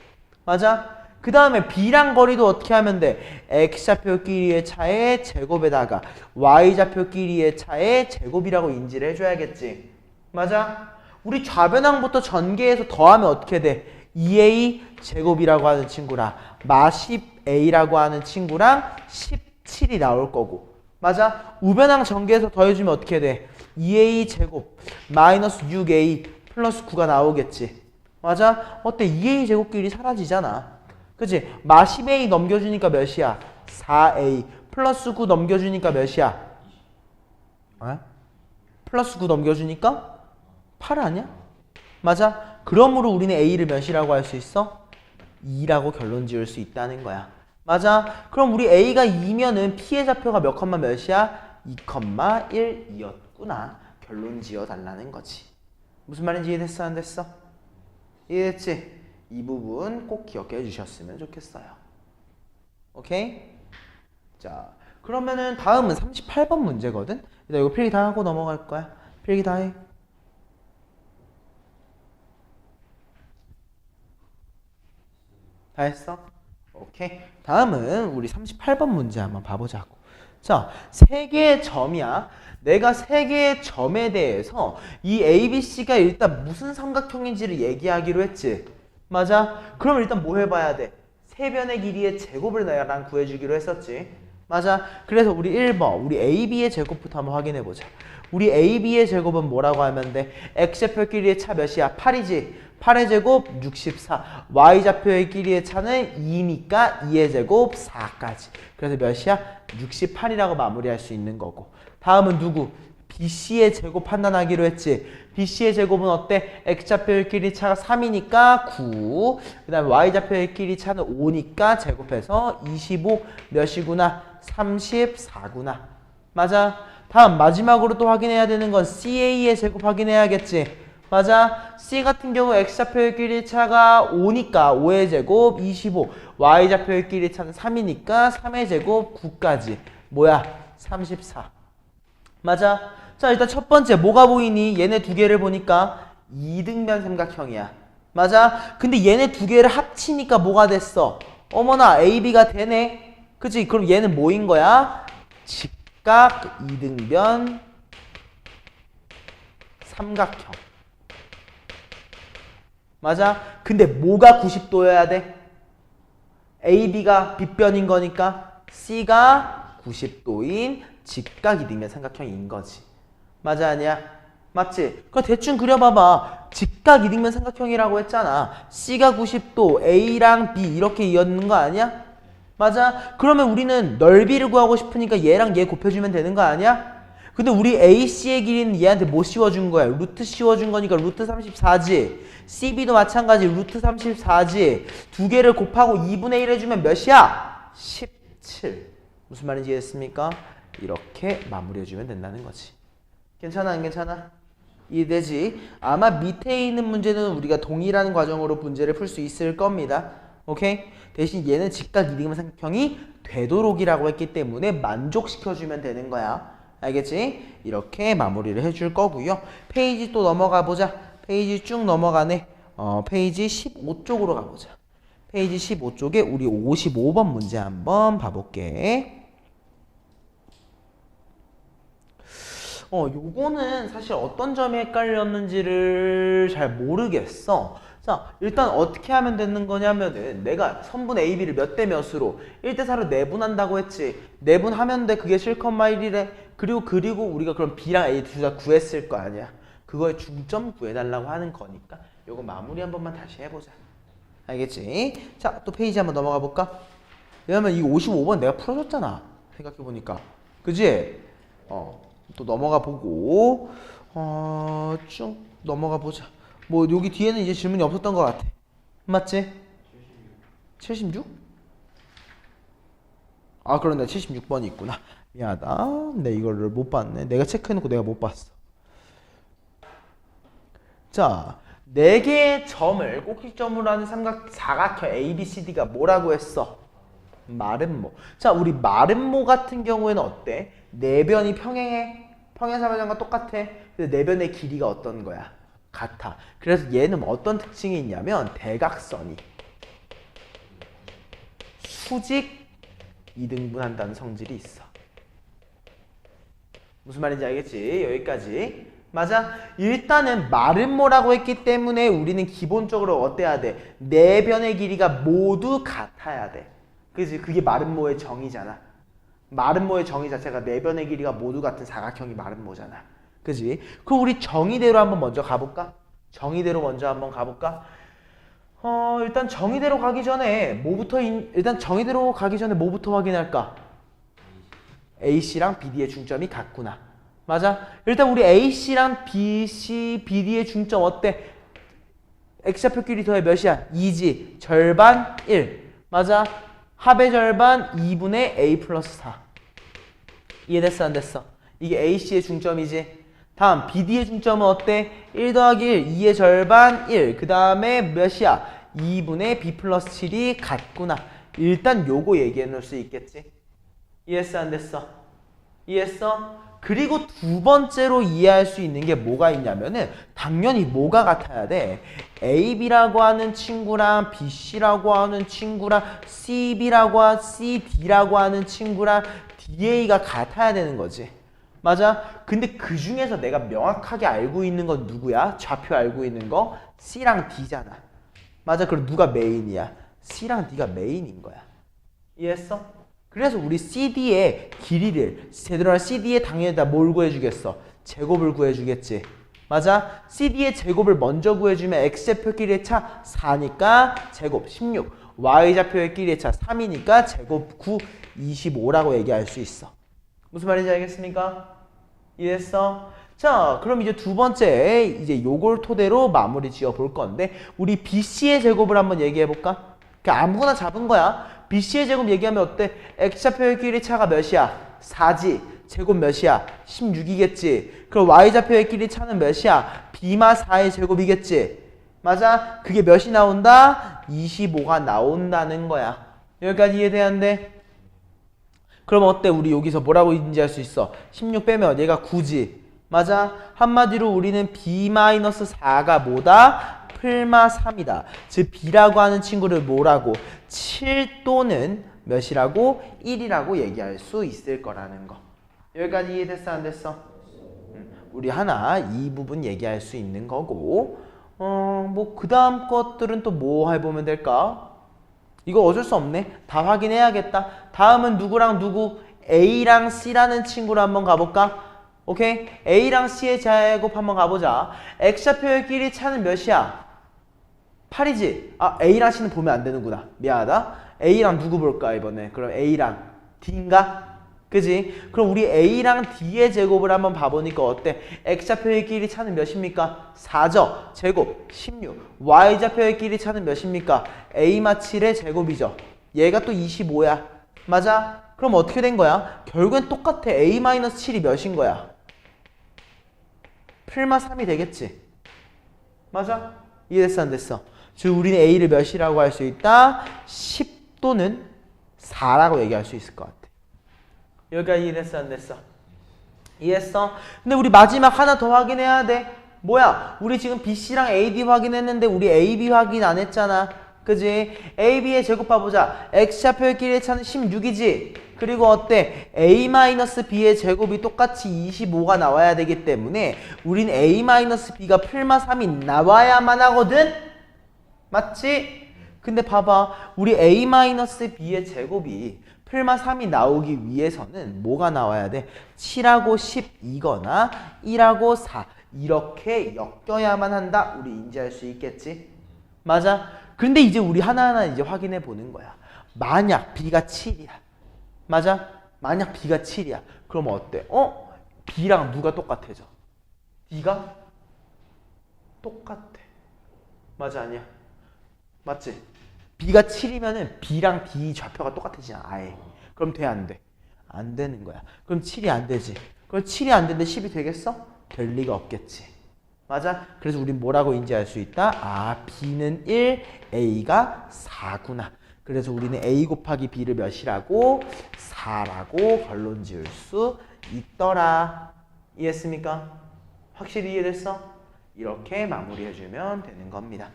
맞아? 그 다음에 B랑 거리도 어떻게 하면 돼? X좌표끼리의 차의 제곱에다가 Y좌표끼리의 차의 제곱이라고 인지를 해줘야겠지. 맞아? 우리 좌변항부터 전개해서 더하면 어떻게 돼? 2A 제곱이라고 하는 친구랑 마 10A라고 하는 친구랑 17이 나올 거고. 맞아? 우변항 전개해서 더해주면 어떻게 돼? 2A 제곱 마이너스 6A 플러스 9가 나오겠지. 맞아? 어때? 2A 제곱끼리 사라지잖아. 그치? 마 10A 넘겨주니까 몇이야? 4A 플러스 9 넘겨주니까 몇이야? 어? 플러스 9 넘겨주니까 8 아니야? 맞아? 그러므로 우리는 A를 몇이라고 할 수 있어? 2라고 결론 지을 수 있다는 거야. 맞아? 그럼 우리 A가 2면은 P의 좌표가 몇 컴마 몇이야? 2,1이었구나. 결론 지어달라는 거지. 무슨 말인지 이해됐어? 안 됐어? 이해됐지? 이 부분 꼭 기억해 주셨으면 좋겠어요. 오케이? 자, 그러면은 다음은 38번 문제거든? 일단 이거 필기 다 하고 넘어갈 거야. 필기 다 해. 다 했어? 오케이. 다음은 우리 38번 문제 한번 봐보자고. 자, 세 개의 점이야. 내가 세 개의 점에 대해서 이 ABC가 일단 무슨 삼각형인지를 얘기하기로 했지. 맞아? 그럼 일단 뭐 해봐야 돼? 세 변의 길이의 제곱을 나랑 구해주기로 했었지. 맞아? 그래서 우리 1번, 우리 AB의 제곱부터 한번 확인해보자. 우리 AB의 제곱은 뭐라고 하면 돼? X좌표 길이의 차 몇이야? 8이지? 8의 제곱 64. Y좌표의 길이의 차는 2니까 2의 제곱 4까지. 그래서 몇이야? 68이라고 마무리할 수 있는 거고. 다음은 누구? BC의 제곱 판단하기로 했지. BC의 제곱은 어때? X좌표의 길이 차가 3이니까 9. 그 다음에 Y좌표의 길이 차는 5니까 제곱해서 25 몇이구나? 34구나. 맞아? 다음 마지막으로 또 확인해야 되는 건 CA의 제곱 확인해야겠지. 맞아? C 같은 경우 X좌표의 길이 차가 5니까 5의 제곱 25. Y좌표의 길이 차는 3이니까 3의 제곱 9까지. 뭐야? 34. 맞아? 자, 일단 첫 번째 뭐가 보이니? 얘네 두 개를 보니까 이등변 삼각형이야. 맞아? 근데 얘네 두 개를 합치니까 뭐가 됐어? 어머나, AB가 되네. 그치? 그럼 얘는 뭐인 거야? 직각 이등변 삼각형. 맞아? 근데 뭐가 90도여야 돼? AB가 빗변인 거니까 C가 90도인 직각 이등변 삼각형인 거지. 맞아 아니야? 맞지? 그럼 대충 그려봐봐. 직각 이등변 삼각형이라고 했잖아. C가 90도, A랑 B 이렇게 이었는 거 아니야? 맞아? 그러면 우리는 넓이를 구하고 싶으니까 얘랑 얘 곱해주면 되는 거 아니야? 근데 우리 AC의 길이는 얘한테 뭐 씌워준 거야? 루트 씌워준 거니까 루트 34지. CB도 마찬가지 루트 34지. 두 개를 곱하고 2분의 1 해주면 몇이야? 17. 무슨 말인지 이해했습니까? 이렇게 마무리해주면 된다는 거지. 괜찮아 안 괜찮아? 이해되지? 아마 밑에 있는 문제는 우리가 동일한 과정으로 문제를 풀 수 있을 겁니다. 오케이? 대신 얘는 직각 이등변 삼각형이 되도록이라고 했기 때문에 만족시켜주면 되는 거야. 알겠지? 이렇게 마무리를 해줄 거고요. 페이지 또 넘어가 보자. 페이지 쭉 넘어가네. 페이지 15쪽으로 가보자. 페이지 15쪽에 우리 55번 문제 한번 봐볼게. 요거는 사실 어떤 점이 헷갈렸는지를 잘 모르겠어. 자, 일단 어떻게 하면 되는 거냐면은 내가 선분 AB를 몇 대 몇으로 1대 4로 내분한다고 했지. 내분하면 돼. 그게 실컷마 1이래. 그리고 우리가 그럼 B랑 A 둘 다 구했을 거 아니야. 그거의 중점 구해달라고 하는 거니까 요거 마무리 한 번만 다시 해보자. 알겠지? 자, 또 페이지 한번 넘어가 볼까? 왜냐면 이 55번 내가 풀어줬잖아. 생각해보니까. 그지? 또 넘어가 보고 쭉 넘어가 보자. 뭐 여기 뒤에는 이제 질문이 없었던 것 같아. 맞지? 76? 아 그런데 76번이 있구나. 미안하다. 내 이거를 못 봤네. 내가 체크해놓고 내가 못 봤어. 자, 4개의 점을 꼭지점으로 하는 사각형 ABCD가 뭐라고 했어? 마름모. 자, 우리 마름모 같은 경우에는 어때? 내변이 평행해. 평행사변형과 똑같아. 근데 내변의 길이가 어떤 거야? 같아. 그래서 얘는 어떤 특징이 있냐면 대각선이 수직 이등분한다는 성질이 있어. 무슨 말인지 알겠지? 여기까지. 맞아? 일단은 마름모라고 했기 때문에 우리는 기본적으로 어때야 돼? 내변의 길이가 모두 같아야 돼. 그치? 그게 마름모의 정의잖아. 마름모의 정의 자체가 내변의 길이가 모두 같은 사각형이 마름모잖아. 그지? 그럼 우리 정의대로 한번 먼저 가볼까? 정의대로 먼저 한번 가볼까? 일단 정의대로 가기 전에 일단 정의대로 가기 전에 뭐부터 확인할까? AC랑 BD의 중점이 같구나. 맞아? 일단 우리 AC랑 BC, BD의 중점 어때? X좌표끼리 더해 몇이야? 2지. 절반 1. 맞아? 합의 절반 2분의 A 플러스 4. 이해됐어 안 됐어? 이게 AC의 중점이지. 다음 BD의 중점은 어때? 1 더하기 1, 2의 절반 1. 그 다음에 몇이야? 2분의 B 플러스 7이 같구나. 일단 요거 얘기해 놓을 수 있겠지? 이해했어 안 됐어? 이해했어? 그리고 두 번째로 이해할 수 있는 게 뭐가 있냐면은 당연히 뭐가 같아야 돼? AB라고 하는 친구랑 BC라고 하는 친구랑 CD라고 하는 친구랑 DA가 같아야 되는 거지. 맞아? 근데 그 중에서 내가 명확하게 알고 있는 건 누구야? 좌표 알고 있는 거? C랑 D잖아. 맞아? 그럼 누가 메인이야? C랑 D가 메인인 거야. 이해했어? 그래서 우리 CD의 길이를 제대로 한 CD의 당연히다 뭘 구해주겠어? 제곱을 구해주겠지. 맞아? CD의 제곱을 먼저 구해주면 X좌표 길이의 차 4니까 제곱 16. Y좌표의 길이의 차 3이니까 제곱 9, 25라고 얘기할 수 있어. 무슨 말인지 알겠습니까? 이해했어? 자, 그럼 이제 두 번째 이제 요걸 토대로 마무리 지어 볼 건데 우리 BC의 제곱을 한번 얘기해 볼까? 그냥 아무거나 잡은 거야. BC의 제곱 얘기하면 어때? X좌표의 길이 차가 몇이야? 4지. 제곱 몇이야? 16이겠지. 그럼 Y좌표의 길이 차는 몇이야? B마 4의 제곱이겠지. 맞아? 그게 몇이 나온다? 25가 나온다는 거야. 여기까지 이해돼야한데? 그럼 어때? 우리 여기서 뭐라고 인지할 수 있어? 16 빼면 얘가 9지. 맞아? 한마디로 우리는 B-4가 뭐다? 풀마 3이다. 즉 B라고 하는 친구를 뭐라고? 7 또는 몇이라고? 1이라고 얘기할 수 있을 거라는 거. 여기까지 이해됐어 안 됐어? 우리 하나 이 부분 얘기할 수 있는 거고 뭐 그 다음 것들은 또 뭐 해보면 될까? 이거 어쩔 수 없네. 다 확인해야겠다. 다음은 누구랑 누구? A랑 C라는 친구를 한번 가볼까? 오케이? A랑 C의 제곱 한번 가보자. X좌표의 길이 차는 몇이야? 8이지? 아, A랑 C는 보면 안 되는구나. 미안하다. A랑 누구 볼까, 이번에? 그럼 A랑 D인가? 그지? 그럼 우리 A랑 D의 제곱을 한번 봐보니까 어때? X좌표의 길이 차는 몇입니까? 4죠? 제곱 16. Y좌표의 길이 차는 몇입니까? A-7의 제곱이죠. 얘가 또 25야. 맞아? 그럼 어떻게 된 거야? 결국엔 똑같아. A-7이 몇인 거야? 풀마 3이 되겠지? 맞아? 이해됐어 안 됐어? 즉 우리는 A를 몇이라고 할 수 있다? 10 또는 4라고 얘기할 수 있을 것 같아. 여기까지 이해됐어 안 됐어? 이해했어? 근데 우리 마지막 하나 더 확인해야 돼. 뭐야? 우리 지금 BC랑 AD 확인했는데 우리 AB 확인 안 했잖아. 그지? AB의 제곱 봐보자. X좌표의 길이의 차는 16이지? 그리고 어때? A-B의 제곱이 똑같이 25가 나와야 되기 때문에 우린 A-B가 풀마 3이 나와야만 하거든? 맞지? 근데 봐봐. 우리 A-B의 제곱이 풀마 3이 나오기 위해서는 뭐가 나와야 돼? 7하고 10이거나 1하고 4 이렇게 엮여야만 한다. 우리 인지할 수 있겠지? 맞아? 근데 이제 우리 하나하나 이제 확인해 보는 거야. 만약 B가 7이야. 맞아? 만약 B가 7이야. 그럼 어때? B랑 누가 똑같아져? D가 똑같아. 맞아 아니야? 맞지? B가 7이면은 B랑 D 좌표가 똑같아지잖아. 아예. 그럼 돼 안 돼? 안 되는 거야. 그럼 7이 안 되지. 그럼 7이 안 되는데 10이 되겠어? 될 리가 없겠지. 맞아? 그래서 우린 뭐라고 인지할 수 있다? 아, B는 1, A가 4구나. 그래서 우리는 A 곱하기 B를 몇이라고? 4라고 결론 지을 수 있더라. 이해했습니까? 확실히 이해됐어? 이렇게 마무리해주면 되는 겁니다.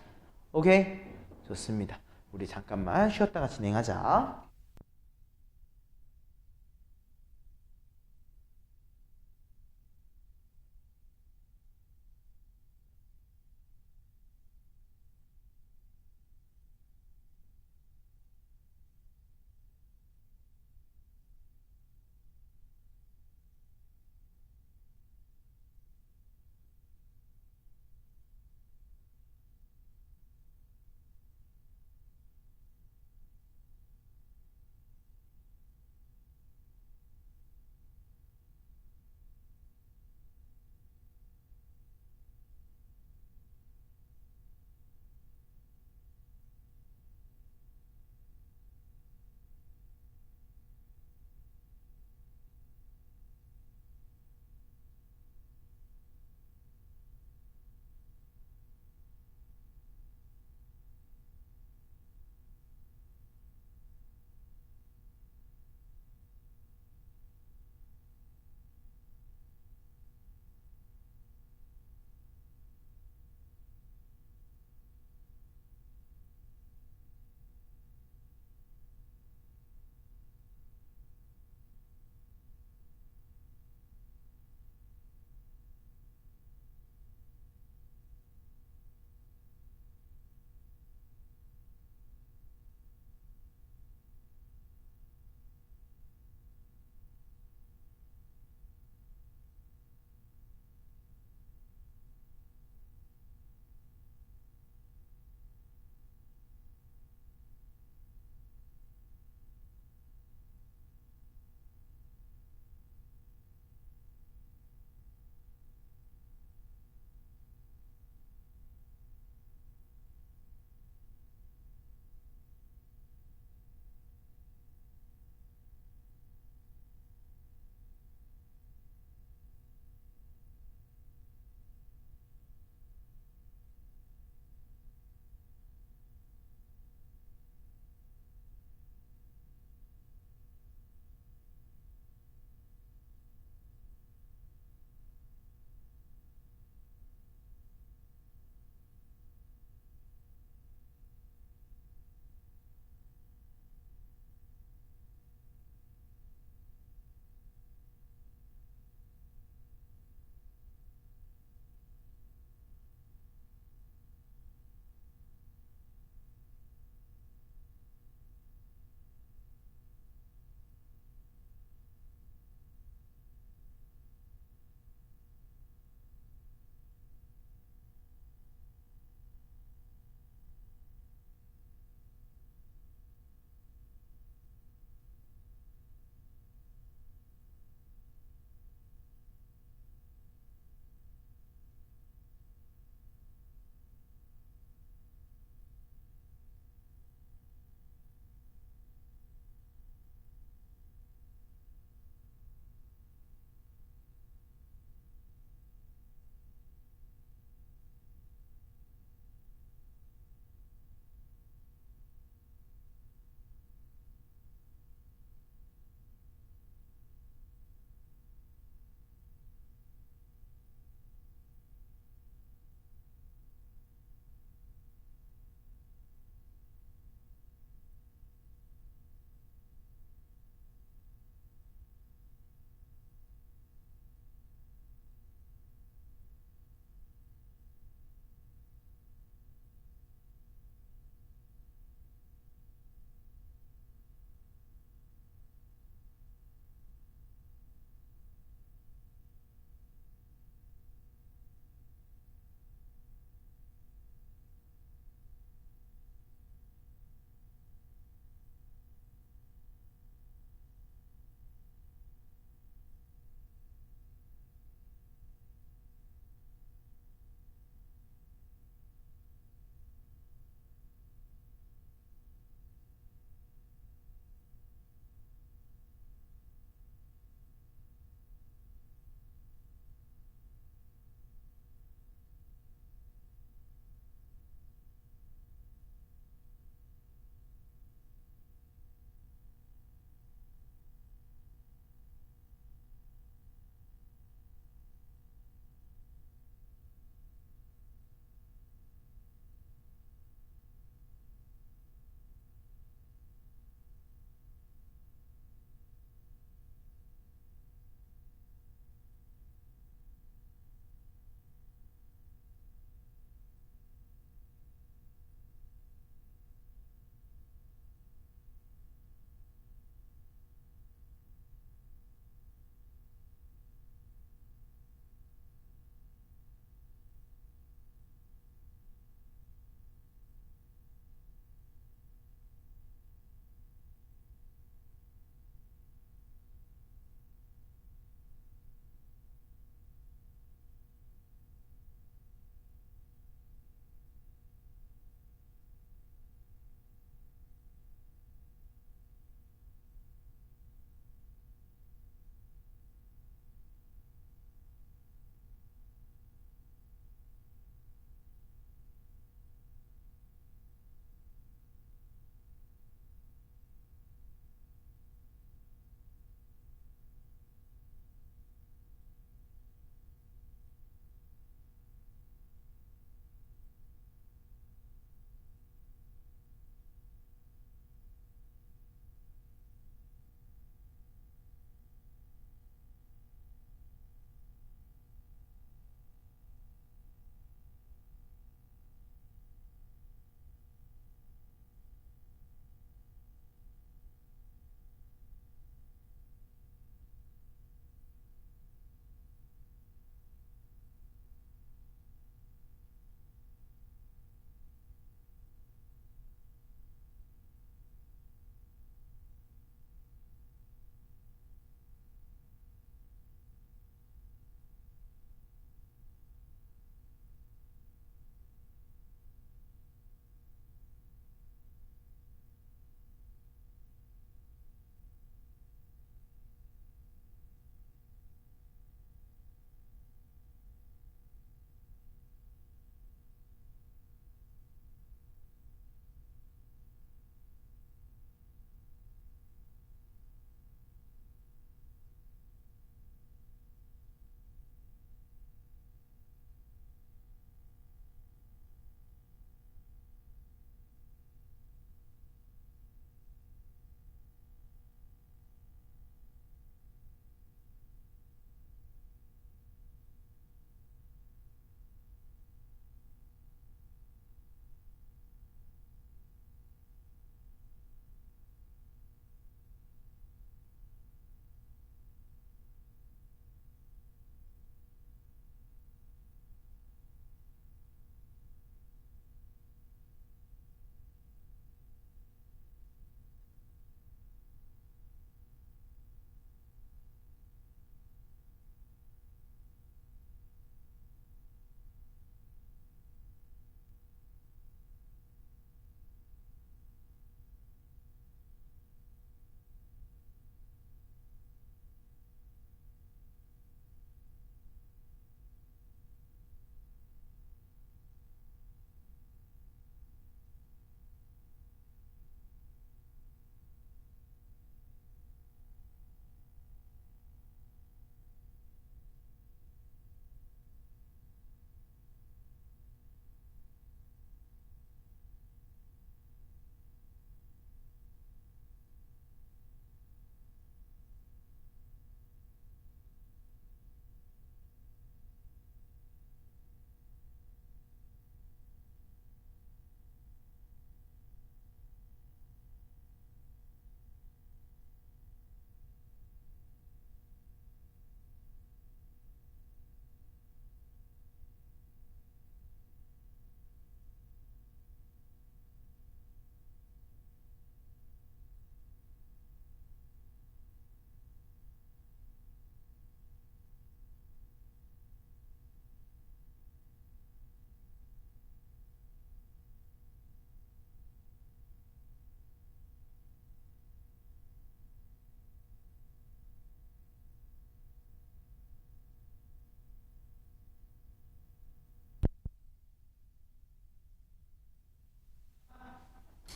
오케이? 좋습니다. 우리 잠깐만 쉬었다가 진행하자.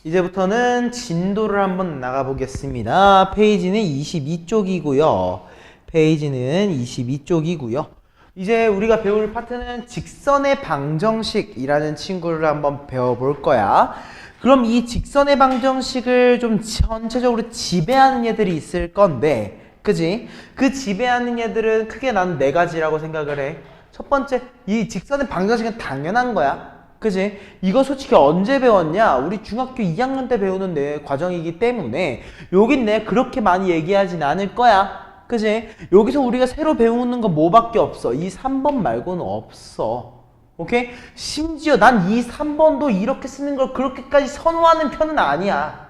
이제부터는 진도를 한번 나가보겠습니다. 페이지는 22쪽이고요. 페이지는 22쪽이고요. 이제 우리가 배울 파트는 직선의 방정식이라는 친구를 한번 배워볼 거야. 그럼 이 직선의 방정식을 좀 전체적으로 지배하는 얘들이 있을 건데, 그지? 그 지배하는 얘들은 크게 난 네 가지라고 생각을 해. 첫 번째, 이 직선의 방정식은 당연한 거야. 그지? 이거 솔직히 언제 배웠냐? 우리 중학교 2학년 때 배우는 내 과정이기 때문에 여긴 내 그렇게 많이 얘기하진 않을 거야. 그지? 여기서 우리가 새로 배우는 거 뭐밖에 없어. 이 3번 말고는 없어. 오케이? 심지어 난 이 3번도 이렇게 쓰는 걸 그렇게까지 선호하는 편은 아니야.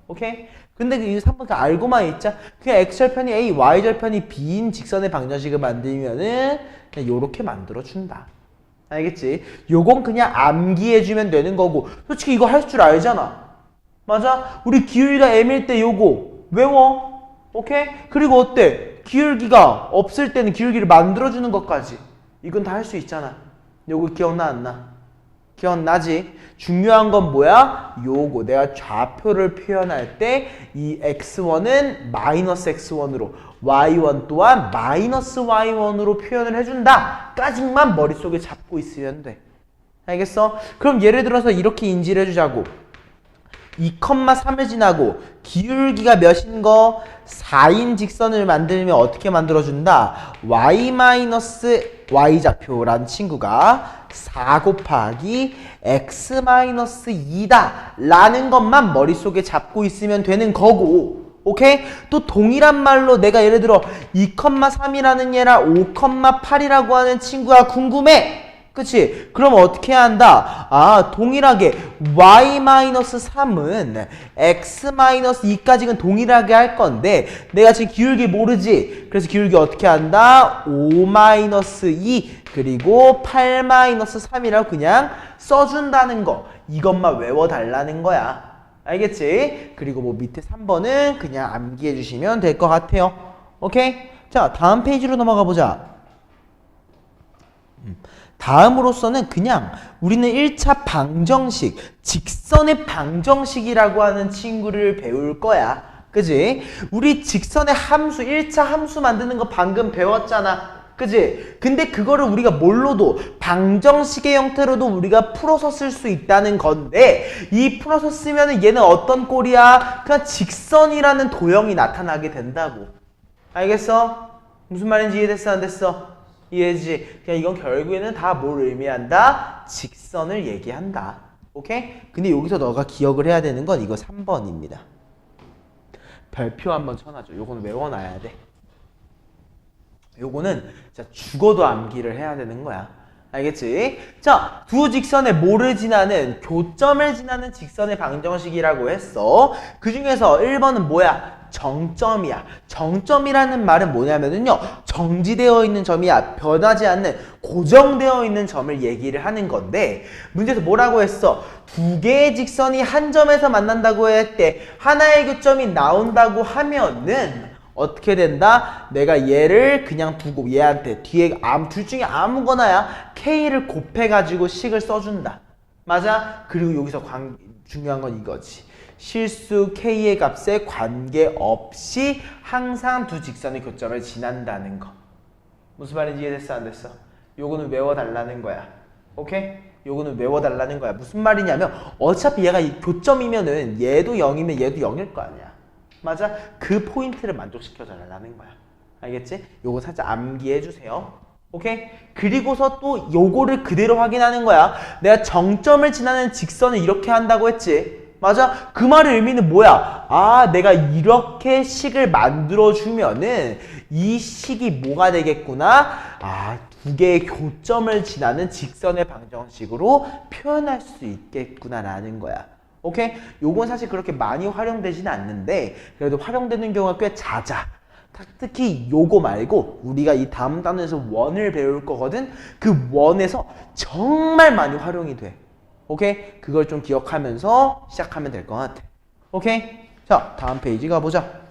오케이? 근데 이 3번 그 알고만 있자. 그냥 x절편이 a, y절편이 b인 직선의 방정식을 만들면은 그냥 요렇게 만들어준다. 알겠지? 요건 그냥 암기해주면 되는 거고 솔직히 이거 할 줄 알잖아. 맞아? 우리 기울기가 m일 때 요거 외워. 오케이? 그리고 어때? 기울기가 없을 때는 기울기를 만들어주는 것까지 이건 다 할 수 있잖아. 요거 기억나 안 나? 기억나지? 중요한 건 뭐야? 요거 내가 좌표를 표현할 때 이 x1은 마이너스 x1으로 y1 또한 마이너스 y1으로 표현을 해준다 까지만 머릿속에 잡고 있으면 돼. 알겠어? 그럼 예를 들어서 이렇게 인지를 해주자고. 2,3을 지나고 기울기가 몇인 거? 4인 직선을 만들면 어떻게 만들어준다? y-y좌표라는 친구가 4 곱하기 x-2다 라는 것만 머릿속에 잡고 있으면 되는 거고, 오케이? 또 동일한 말로 내가 예를 들어 2,3이라는 얘랑 5,8이라고 하는 친구가 궁금해. 그치? 그럼 어떻게 해야 한다? 아, 동일하게 y-3은 x-2까지는 동일하게 할 건데 내가 지금 기울기 모르지? 그래서 기울기 어떻게 한다? 5-2 그리고 8-3이라고 그냥 써준다는 거. 이것만 외워달라는 거야. 알겠지? 그리고 뭐 밑에 3번은 그냥 암기해 주시면 될 것 같아요. 오케이? 자, 다음 페이지로 넘어가 보자. 다음으로서는 그냥 우리는 1차 방정식, 직선의 방정식이라고 하는 친구를 배울 거야. 그지? 우리 직선의 함수, 1차 함수 만드는 거 방금 배웠잖아. 그지? 근데 그거를 우리가 뭘로도 방정식의 형태로도 우리가 풀어서 쓸 수 있다는 건데 이 풀어서 쓰면은 얘는 어떤 꼴이야? 그냥 직선이라는 도형이 나타나게 된다고. 알겠어? 무슨 말인지 이해됐어? 안 됐어? 이해지? 그냥 이건 결국에는 다 뭘 의미한다? 직선을 얘기한다. 오케이? 근데 여기서 너가 기억을 해야 되는 건 이거 3번입니다. 별표 한번 쳐놔줘. 요거는 외워놔야 돼. 요거는 진짜 죽어도 암기를 해야 되는 거야. 알겠지? 자, 두 직선의 뭐를 지나는? 교점을 지나는 직선의 방정식이라고 했어. 그 중에서 1번은 뭐야? 정점이야. 정점이라는 말은 뭐냐면은요, 정지되어 있는 점이야. 변하지 않는 고정되어 있는 점을 얘기를 하는 건데 문제에서 뭐라고 했어? 두 개의 직선이 한 점에서 만난다고 할 때 하나의 교점이 나온다고 하면은 어떻게 된다? 내가 얘를 그냥 두고 얘한테 뒤에 둘 중에 아무거나야 K를 곱해가지고 식을 써준다. 맞아? 그리고 여기서 중요한 건 이거지. 실수 K의 값에 관계없이 항상 두 직선의 교점을 지난다는 거. 무슨 말인지 이해됐어? 안 됐어? 요거는 외워달라는 거야. 오케이? 요거는 외워달라는 거야. 무슨 말이냐면 어차피 얘가 이 교점이면은 얘도 0이면 얘도 0일 거 아니야. 맞아? 그 포인트를 만족시켜달라는 거야. 알겠지? 요거 살짝 암기해주세요. 오케이? 그리고서 또 요거를 그대로 확인하는 거야. 내가 정점을 지나는 직선을 이렇게 한다고 했지. 맞아? 그 말의 의미는 뭐야? 아, 내가 이렇게 식을 만들어주면은 이 식이 뭐가 되겠구나? 아, 두 개의 교점을 지나는 직선의 방정식으로 표현할 수 있겠구나라는 거야. 오케이? 요건 사실 그렇게 많이 활용되지는 않는데 그래도 활용되는 경우가 꽤 잦아. 특히 요거 말고 우리가 이 다음 단원에서 원을 배울 거거든. 그 원에서 정말 많이 활용이 돼. 오케이? 그걸 좀 기억하면서 시작하면 될 것 같아. 오케이? 자, 다음 페이지 가보자.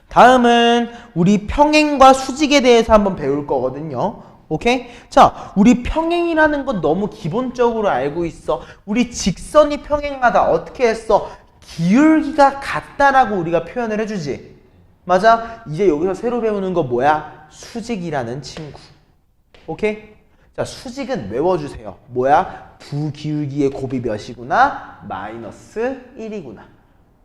다음은 우리 평행과 수직에 대해서 한번 배울 거거든요. 오케이? 자, 우리 평행이라는 건 너무 기본적으로 알고 있어. 우리 직선이 평행하다. 어떻게 했어? 기울기가 같다라고 우리가 표현을 해주지. 맞아? 이제 여기서 새로 배우는 거 뭐야? 수직이라는 친구. 오케이? 자, 수직은 외워주세요. 뭐야? 부기울기의 곱이 몇이구나? 마이너스 1이구나.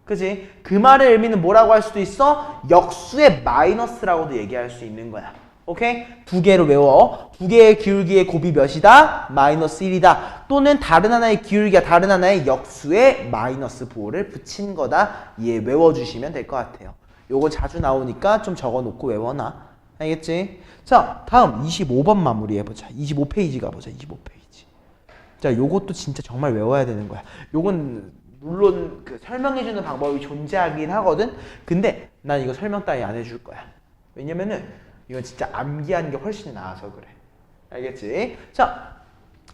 그지? 그 말의 의미는 뭐라고 할 수도 있어? 역수의 마이너스라고도 얘기할 수 있는 거야. 오케이? 두 개로 외워. 두 개의 기울기의 곱이 몇이다? 마이너스 1이다. 또는 다른 하나의 기울기가 다른 하나의 역수의 마이너스 부호를 붙인 거다. 예, 외워주시면 될 것 같아요. 요거 자주 나오니까 좀 적어놓고 외워놔. 알겠지? 자, 다음 25번 마무리해보자. 25페이지 가보자. 25페이지. 자, 요것도 진짜 정말 외워야 되는 거야. 요건 물론 그 설명해주는 방법이 존재하긴 하거든. 근데 난 이거 설명 따위 안 해줄 거야. 왜냐면은 이건 진짜 암기하는 게 훨씬 나아서 그래. 알겠지? 자,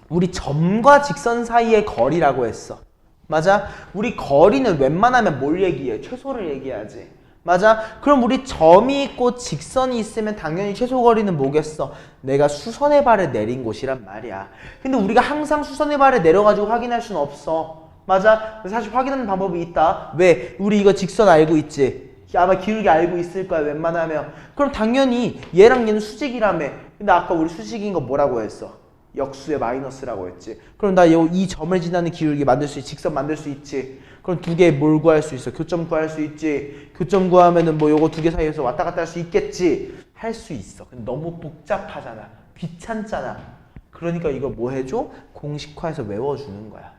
우리 점과 직선 사이의 거리라고 했어. 맞아? 우리 거리는 웬만하면 뭘 얘기해? 최소를 얘기하지. 맞아? 그럼 우리 점이 있고 직선이 있으면 당연히 최소 거리는 뭐겠어? 내가 수선의 발을 내린 곳이란 말이야. 근데 우리가 항상 수선의 발을 내려가지고 확인할 수는 없어. 맞아? 사실 확인하는 방법이 있다. 왜? 우리 이거 직선 알고 있지? 아마 기울기 알고 있을 거야, 웬만하면. 그럼 당연히 얘랑 얘는 수직이라며. 근데 아까 우리 수직인 거 뭐라고 했어? 역수의 마이너스라고 했지. 그럼 나 이 점을 지나는 기울기 만들 수 있지. 직선 만들 수 있지. 그럼 두 개 뭘 구할 수 있어? 교점 구할 수 있지. 교점 구하면은 뭐 요거 두 개 사이에서 왔다 갔다 할 수 있겠지. 할 수 있어. 근데 너무 복잡하잖아. 귀찮잖아. 그러니까 이거 뭐 해줘? 공식화해서 외워주는 거야.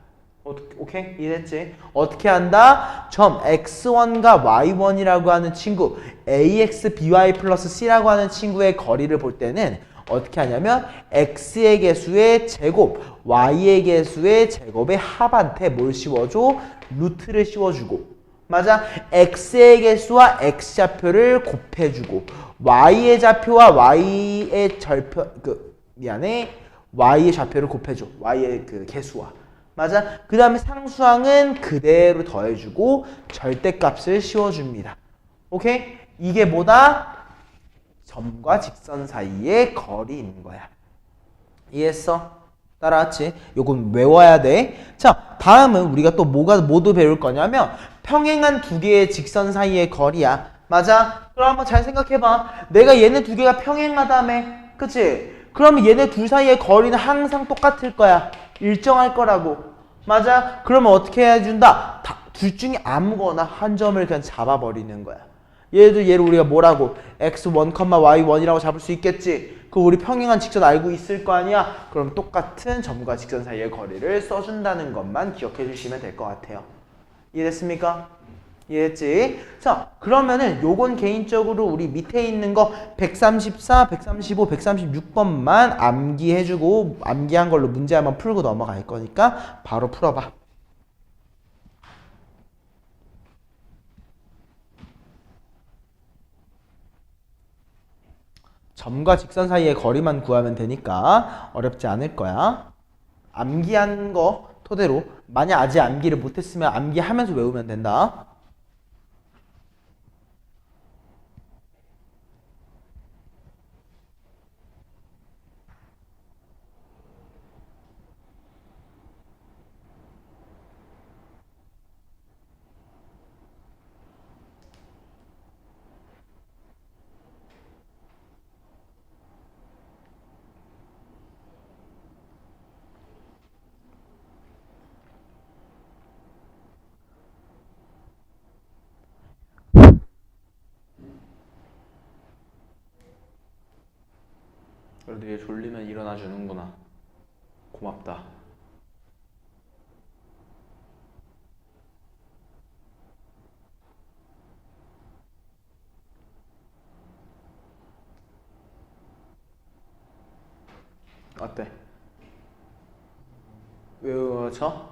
오케이? 이해했지? 어떻게 한다? 점 x1과 y1이라고 하는 친구, ax, by 플러스 c라고 하는 친구의 거리를 볼 때는 어떻게 하냐면 x의 개수의 제곱, y의 개수의 제곱의 합한테 뭘 씌워줘? 루트를 씌워주고. 맞아? x의 개수와 x좌표를 곱해주고 y의 좌표와 y의 절표, y의 좌표를 곱해줘. y의 그 개수와. 맞아? 그 다음에 상수항은 그대로 더해주고 절대값을 씌워줍니다. 오케이? 이게 뭐다? 점과 직선 사이의 거리인 거야. 이해했어? 따라왔지? 요건 외워야 돼. 자, 다음은 우리가 또 뭐가 모두 배울 거냐면 평행한 두 개의 직선 사이의 거리야. 맞아? 그럼 한번 잘 생각해봐. 내가 얘네 두 개가 평행하다며. 그치? 그러면 얘네 둘 사이의 거리는 항상 똑같을 거야. 일정할 거라고. 맞아? 그러면 어떻게 해준다? 둘 중에 아무거나 한 점을 그냥 잡아버리는 거야. 얘를 우리가 뭐라고? x1, y1이라고 잡을 수 있겠지? 그럼 우리 평행한 직선 알고 있을 거 아니야? 그럼 똑같은 점과 직선 사이의 거리를 써준다는 것만 기억해 주시면 될 것 같아요. 이해됐습니까? 이해했지? 자, 그러면은 요건 개인적으로 우리 밑에 있는 거 134, 135, 136번만 암기해주고 암기한 걸로 문제 한번 풀고 넘어갈 거니까 바로 풀어봐. 점과 직선 사이의 거리만 구하면 되니까 어렵지 않을 거야. 암기한 거 토대로 만약 아직 암기를 못했으면 암기하면서 외우면 된다. 그래도 얘 졸리면 일어나 주는구나. 고맙다. 어때? 외워져?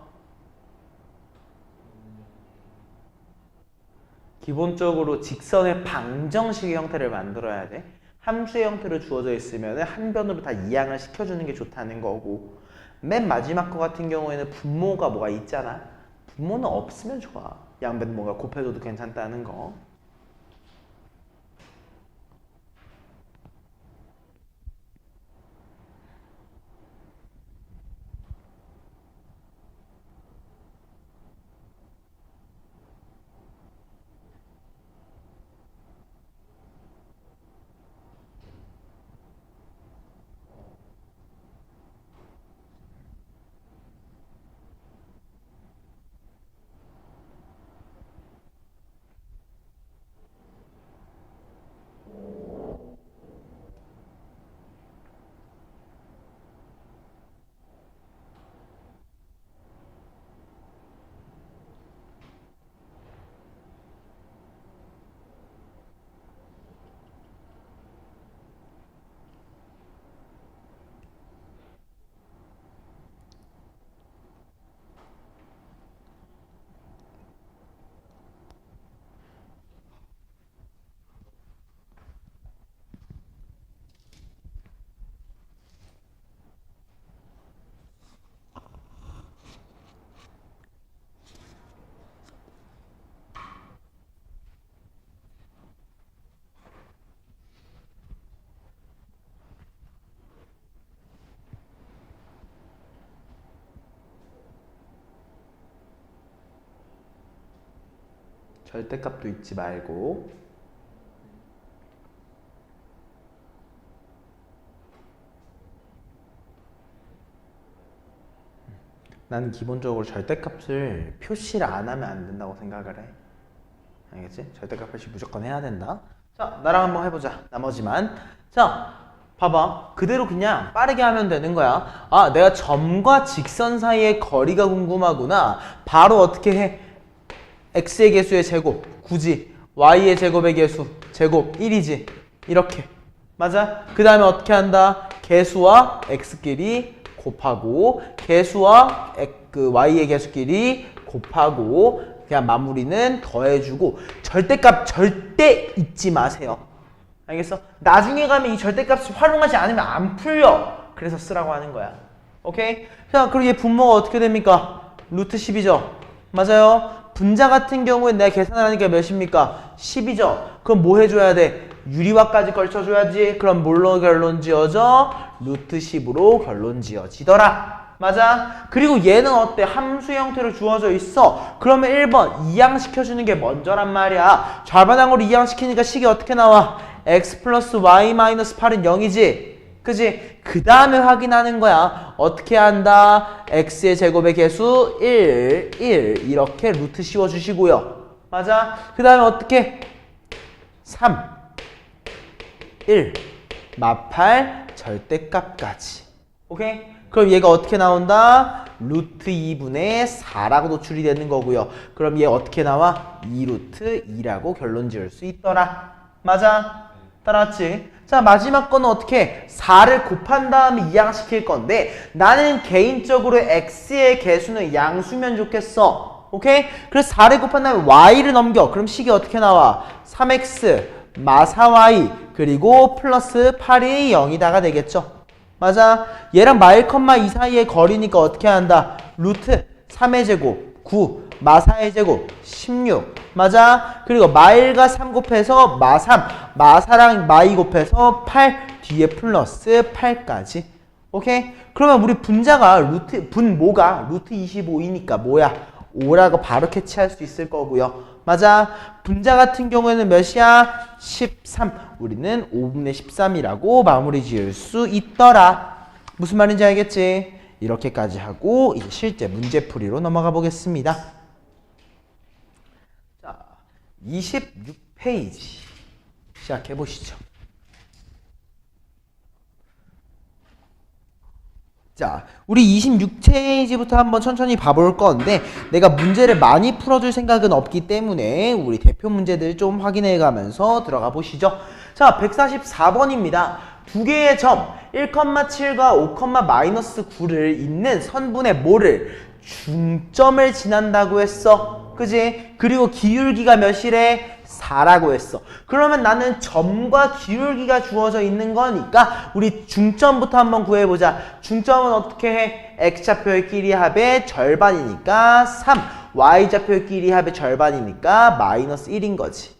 기본적으로 직선의 방정식의 형태를 만들어야 돼. 함수의 형태로 주어져 있으면 한 변으로 다 이항을 시켜주는 게 좋다는 거고, 맨 마지막 거 같은 경우에는 분모가 뭐가 있잖아. 분모는 없으면 좋아. 양변 뭐가 곱해줘도 괜찮다는 거. 절대값도 잊지 말고. 나는 기본적으로 절대값을 표시를 안 하면 안 된다고 생각을 해. 알겠지? 절대값 표시 무조건 해야 된다. 자, 나랑 한번 해보자. 나머지만. 자, 봐봐. 그대로 그냥 빠르게 하면 되는 거야. 아, 내가 점과 직선 사이의 거리가 궁금하구나. 바로 어떻게 해? x의 개수의 제곱 9지. y의 제곱의 개수 제곱 1이지. 이렇게. 맞아? 그 다음에 어떻게 한다? 개수와 x끼리 곱하고 개수와 y의 개수끼리 곱하고 그냥 마무리는 더해주고 절대값 절대 잊지 마세요. 알겠어? 나중에 가면 이 절대값을 활용하지 않으면 안 풀려. 그래서 쓰라고 하는 거야. 오케이? 자, 그리고 얘 분모가 어떻게 됩니까? 루트 10이죠? 맞아요? 분자 같은 경우에 내가 계산을 하니까 몇입니까? 10이죠? 그럼 뭐 해줘야 돼? 유리화까지 걸쳐줘야지. 그럼 뭘로 결론 지어져? 루트 10으로 결론 지어지더라. 맞아? 그리고 얘는 어때? 함수 형태로 주어져 있어. 그러면 1번 이항시켜주는 게 먼저란 말이야. 좌변항으로 이항시키니까 식이 어떻게 나와? x 플러스 y 마이너스 8은 0이지. 그지? 그 다음에 확인하는 거야. 어떻게 한다? x의 제곱의 개수 1, 1 이렇게 루트 씌워주시고요. 맞아? 그 다음에 어떻게? 3, 1, 마팔 절대값까지. 오케이? 그럼 얘가 어떻게 나온다? 루트 2분의 4라고 노출이 되는 거고요. 그럼 얘 어떻게 나와? 2루트 2라고 결론 지을 수 있더라. 맞아? 따라왔지? 자, 마지막 거는 어떻게 해? 4를 곱한 다음에 이항시킬 건데 나는 개인적으로 x의 개수는 양수면 좋겠어. 오케이? 그래서 4를 곱한 다음에 y를 넘겨. 그럼 식이 어떻게 나와? 3x 마 4y 그리고 플러스 8이 0이다가 되겠죠. 맞아? 얘랑 마 1,2 사이의 거리니까 어떻게 한다? 루트 3의 제곱 9 마 4의 제곱 16 맞아? 그리고 마 1과 3 곱해서 마 3 마 4랑 마 2 곱해서 8 뒤에 플러스 8까지. 오케이? 그러면 우리 분자가 분모가 루트 25이니까 뭐야? 5라고 바로 캐치할 수 있을 거고요. 맞아? 분자 같은 경우에는 몇이야? 13. 우리는 5분의 13이라고 마무리 지을 수 있더라. 무슨 말인지 알겠지? 이렇게까지 하고 이제 실제 문제풀이로 넘어가 보겠습니다. 자, 26페이지 시작해 보시죠. 자, 우리 26페이지부터 한번 천천히 봐볼 건데 내가 문제를 많이 풀어줄 생각은 없기 때문에 우리 대표 문제들 좀 확인해 가면서 들어가 보시죠. 자, 144번입니다. 두 개의 점 1,7과 5,-9를 잇는 선분의 뭐를? 중점을 지난다고 했어. 그지? 그리고 기울기가 몇이래? 4라고 했어. 그러면 나는 점과 기울기가 주어져 있는 거니까 우리 중점부터 한번 구해보자. 중점은 어떻게 해? x좌표의 끼리 합의 절반이니까 3, y좌표의 끼리 합의 절반이니까 마이너스 1인 거지.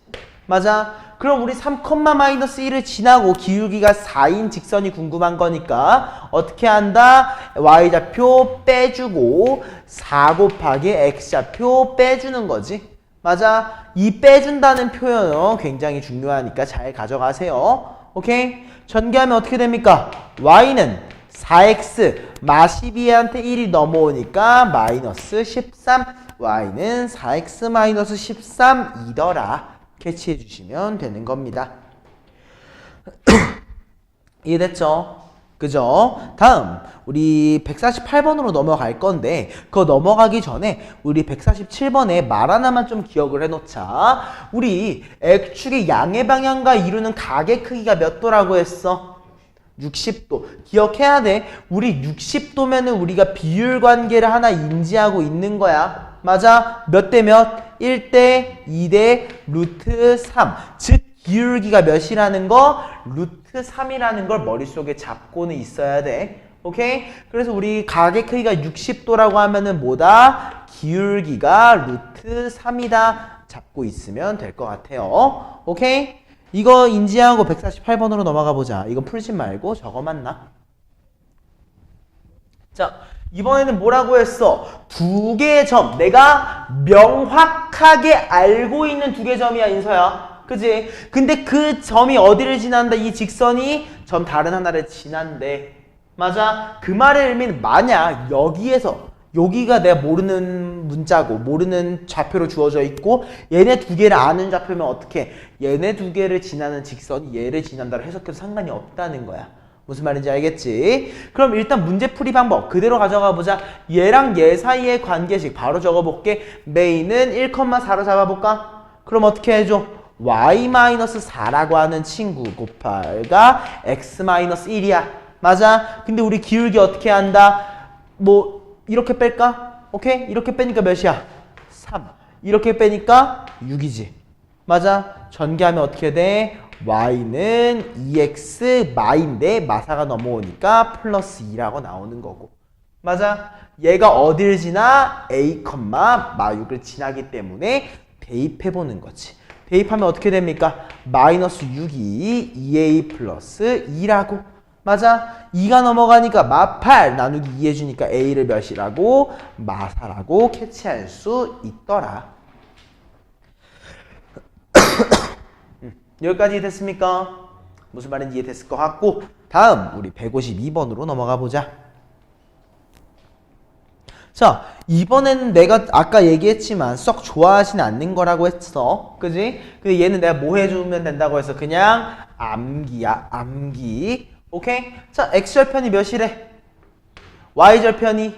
맞아? 그럼 우리 3, 마이너스 1을 지나고 기울기가 4인 직선이 궁금한 거니까 어떻게 한다? y좌표 빼주고 4 곱하기 x좌표 빼주는 거지. 맞아? 이 빼준다는 표현은 굉장히 중요하니까 잘 가져가세요. 오케이? 전개하면 어떻게 됩니까? y는 4x 마 12한테 1이 넘어오니까 마이너스 13 y는 4x 마이너스 13이더라. 캐치해 주시면 되는 겁니다. 이해됐죠? 그죠? 다음 우리 148번으로 넘어갈 건데 그거 넘어가기 전에 우리 147번에 말 하나만 좀 기억을 해놓자. 우리 X축의 양의 방향과 이루는 각의 크기가 몇 도라고 했어? 60도. 기억해야 돼. 우리 60도면은 우리가 비율 관계를 하나 인지하고 있는 거야. 맞아? 몇 대 몇? 1대 2대 루트 3. 즉 기울기가 몇이라는 거? 루트 3이라는 걸 머릿속에 잡고는 있어야 돼. 오케이? 그래서 우리 각의 크기가 60도라고 하면은 뭐다? 기울기가 루트 3이다. 잡고 있으면 될 것 같아요. 오케이? 이거 인지하고 148번으로 넘어가 보자. 이건 풀지 말고 저거만 나. 자, 이번에는 뭐라고 했어? 두 개의 점. 내가 명확하게 알고 있는 두 개의 점이야, 인서야. 그지? 근데 그 점이 어디를 지난다? 이 직선이 점 다른 하나를 지난대. 맞아? 그 말의 의미는 만약 여기에서 여기가 내가 모르는 문자고 모르는 좌표로 주어져 있고 얘네 두 개를 아는 좌표면 어떻게? 얘네 두 개를 지나는 직선이 얘를 지난다로 해석해도 상관이 없다는 거야. 무슨 말인지 알겠지? 그럼 일단 문제풀이 방법 그대로 가져가 보자. 얘랑 얘 사이의 관계식 바로 적어볼게. 메인은 1,4로 잡아볼까? 그럼 어떻게 해줘? y-4라고 하는 친구 곱할가 x-1이야. 맞아? 근데 우리 기울기 어떻게 한다? 뭐 이렇게 뺄까? 오케이? 이렇게 빼니까 몇이야? 3. 이렇게 빼니까 6이지. 맞아? 전개하면 어떻게 돼? y는 2x 마인데 마사가 넘어오니까 플러스 2라고 나오는 거고. 맞아? 얘가 어딜 지나? a, 마6을 지나기 때문에 대입해보는 거지. 대입하면 어떻게 됩니까? 마이너스 6이 2a 플러스 2라고. 맞아? 2가 넘어가니까 마8 나누기 2 해주니까 a를 몇이라고? 마4라고 캐치할 수 있더라. 여기까지 됐습니까? 무슨 말인지 이해됐을 것 같고 다음 우리 152번으로 넘어가 보자. 자, 이번에는 내가 아까 얘기했지만 썩 좋아하진 않는 거라고 했어. 그지? 근데 얘는 내가 뭐 해주면 된다고 해서 그냥 암기야. 암기. 오케이? 자, x절편이 몇이래? y절편이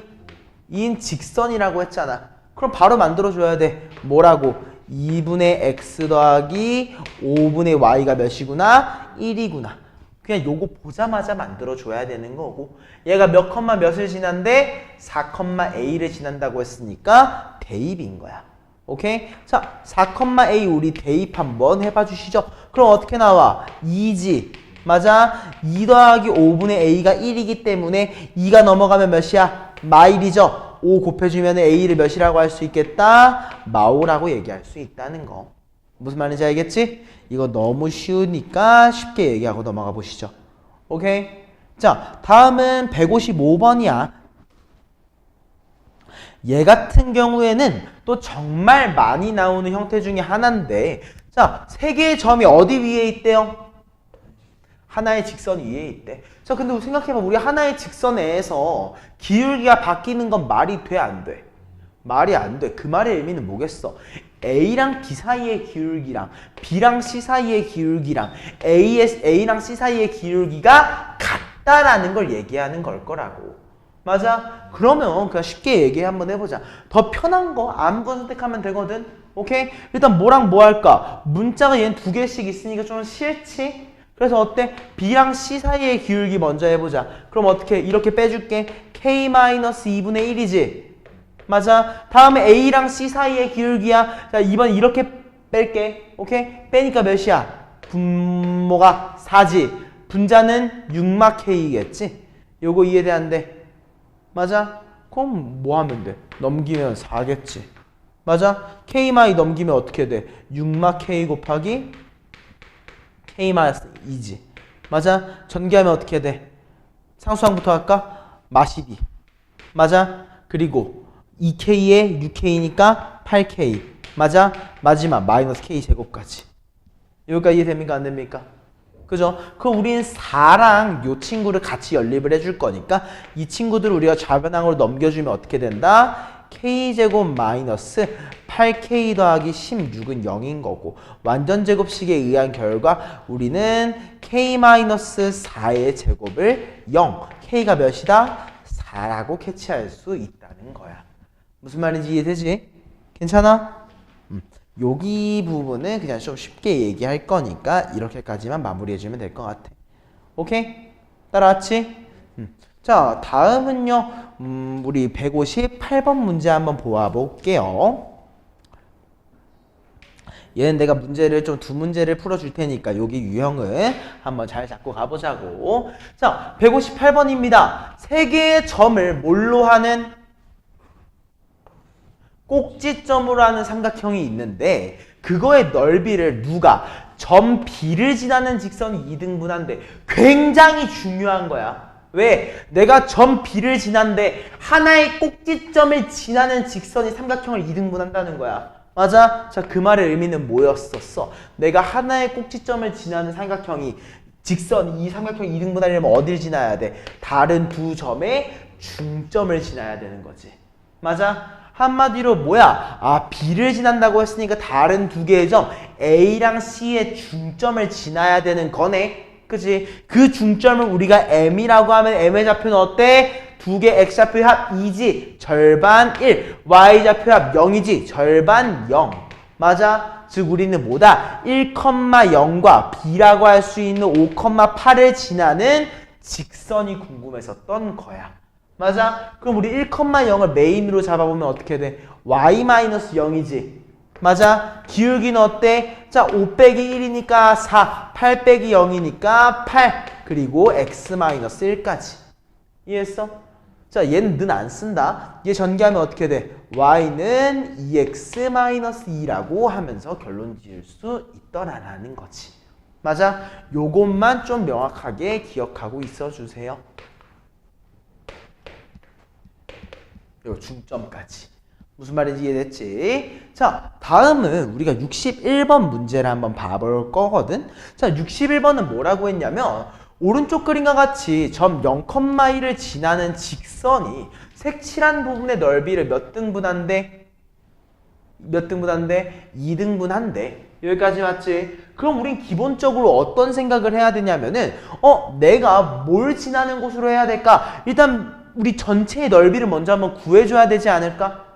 2인 직선이라고 했잖아. 그럼 바로 만들어줘야 돼. 뭐라고? 2분의 x 더하기 5분의 y가 몇이구나? 1이구나. 그냥 요거 보자마자 만들어줘야 되는 거고 얘가 몇 컴마 몇을 지난데 4,a를 지난다고 했으니까 대입인 거야. 오케이? 자, 4,a 우리 대입 한번 해봐 주시죠. 그럼 어떻게 나와? 2지. 맞아? 2 더하기 5분의 a가 1이기 때문에 2가 넘어가면 몇이야? 마1이죠. 5 곱해주면 a를 몇이라고 할 수 있겠다? 마5라고 얘기할 수 있다는 거. 무슨 말인지 알겠지? 이거 너무 쉬우니까 쉽게 얘기하고 넘어가 보시죠. 오케이? 자, 다음은 155번이야. 얘 같은 경우에는 또 정말 많이 나오는 형태 중에 하나인데 자, 세 개의 점이 어디 위에 있대요? 하나의 직선 위에 있대. 자, 근데 생각해봐. 우리 하나의 직선 내에서 기울기가 바뀌는 건 말이 돼, 안 돼? 말이 안 돼. 그 말의 의미는 뭐겠어? A랑 B 사이의 기울기랑 B랑 C 사이의 기울기랑 A랑 C 사이의 기울기가 같다라는 걸 얘기하는 걸 거라고. 맞아? 그러면 그냥 쉽게 얘기 한번 해보자. 더 편한 거 아무거나 선택하면 되거든. 오케이? 일단 뭐랑 뭐 할까? 문자가 얘는 두 개씩 있으니까 좀 싫지? 그래서 어때? B랑 C 사이의 기울기 먼저 해보자. 그럼 어떻게? 이렇게 빼줄게. K-2분의 1이지? 맞아? 다음에 A랑 C 사이의 기울기야. 자, 이번 이렇게 뺄게. 오케이? 빼니까 몇이야? 분모가 4지. 분자는 6마 K겠지? 요거 이해돼안돼? 맞아? 그럼 뭐 하면 돼? 넘기면 4겠지. 맞아? K-2 넘기면 어떻게 돼? 6마 K 곱하기 K-2지. 맞아? 전개하면 어떻게 돼? 상수항부터 할까? 마12. 맞아? 그리고 2K에 6K니까 8K. 맞아? 마지막 마이너스 K 제곱까지. 여기까지 이해됩니까? 안 됩니까? 그죠? 그럼 우리는 4랑 요 친구를 같이 연립을 해줄 거니까 이 친구들을 우리가 좌변항으로 넘겨주면 어떻게 된다? K제곱 마이너스 8K 더하기 16은 0인 거고 완전제곱식에 의한 결과 우리는 K-4의 제곱을 0, K가 몇이다? 4라고 캐치할 수 있다는 거야. 무슨 말인지 이해되지? 괜찮아? 여기 부분은 그냥 좀 쉽게 얘기할 거니까 이렇게까지만 마무리해주면 될 것 같아. 오케이? 따라왔지? 자, 다음은요. 우리 158번 문제 한번 보아볼게요. 얘는 내가 문제를 좀 두 문제를 풀어줄 테니까 여기 유형은 한번 잘 잡고 가보자고. 자, 158번입니다. 세 개의 점을 뭘로 하는? 꼭지점으로 하는 삼각형이 있는데 그거의 넓이를 누가? 점 B를 지나는 직선이 2등분한데 굉장히 중요한 거야. 왜? 내가 점 B를 지난데 하나의 꼭지점을 지나는 직선이 삼각형을 2등분한다는 거야. 맞아? 자, 그 말의 의미는 뭐였었어? 내가 하나의 꼭지점을 지나는 삼각형이 직선 이 삼각형이 2등분하려면 어딜 지나야 돼? 다른 두 점의 중점을 지나야 되는 거지. 맞아? 한마디로 뭐야? 아, B를 지난다고 했으니까 다른 두 개의 점 A랑 C의 중점을 지나야 되는 거네. 그치? 그 중점을 우리가 M이라고 하면 M의 좌표는 어때? 두 개 X좌표 합 2지. 절반 1. Y좌표 합 0이지. 절반 0. 맞아? 즉 우리는 뭐다? 1,0과 B라고 할 수 있는 5,8을 지나는 직선이 궁금했었던 거야. 맞아? 그럼 우리 1,0을 메인으로 잡아보면 어떻게 돼? Y-0이지. 맞아? 기울기는 어때? 자, 5 빼기 1이니까 4, 8 빼기 0이니까 8, 그리고 x-1까지. 이해했어? 자, 얘는 는 안 쓴다. 얘 전개하면 어떻게 돼? y는 2x-2라고 하면서 결론 지을 수 있더라라는 거지. 맞아? 요것만 좀 명확하게 기억하고 있어 주세요. 요 중점까지. 무슨 말인지 이해됐지? 자, 다음은 우리가 61번 문제를 한번 봐볼 거거든. 자, 61번은 뭐라고 했냐면 오른쪽 그림과 같이 점 0,1을 지나는 직선이 색칠한 부분의 넓이를 몇 등분한대? 몇 등분한대? 2등분한대. 여기까지 맞지? 그럼 우린 기본적으로 어떤 생각을 해야 되냐면은 내가 뭘 지나는 곳으로 해야 될까? 일단 우리 전체의 넓이를 먼저 한번 구해줘야 되지 않을까?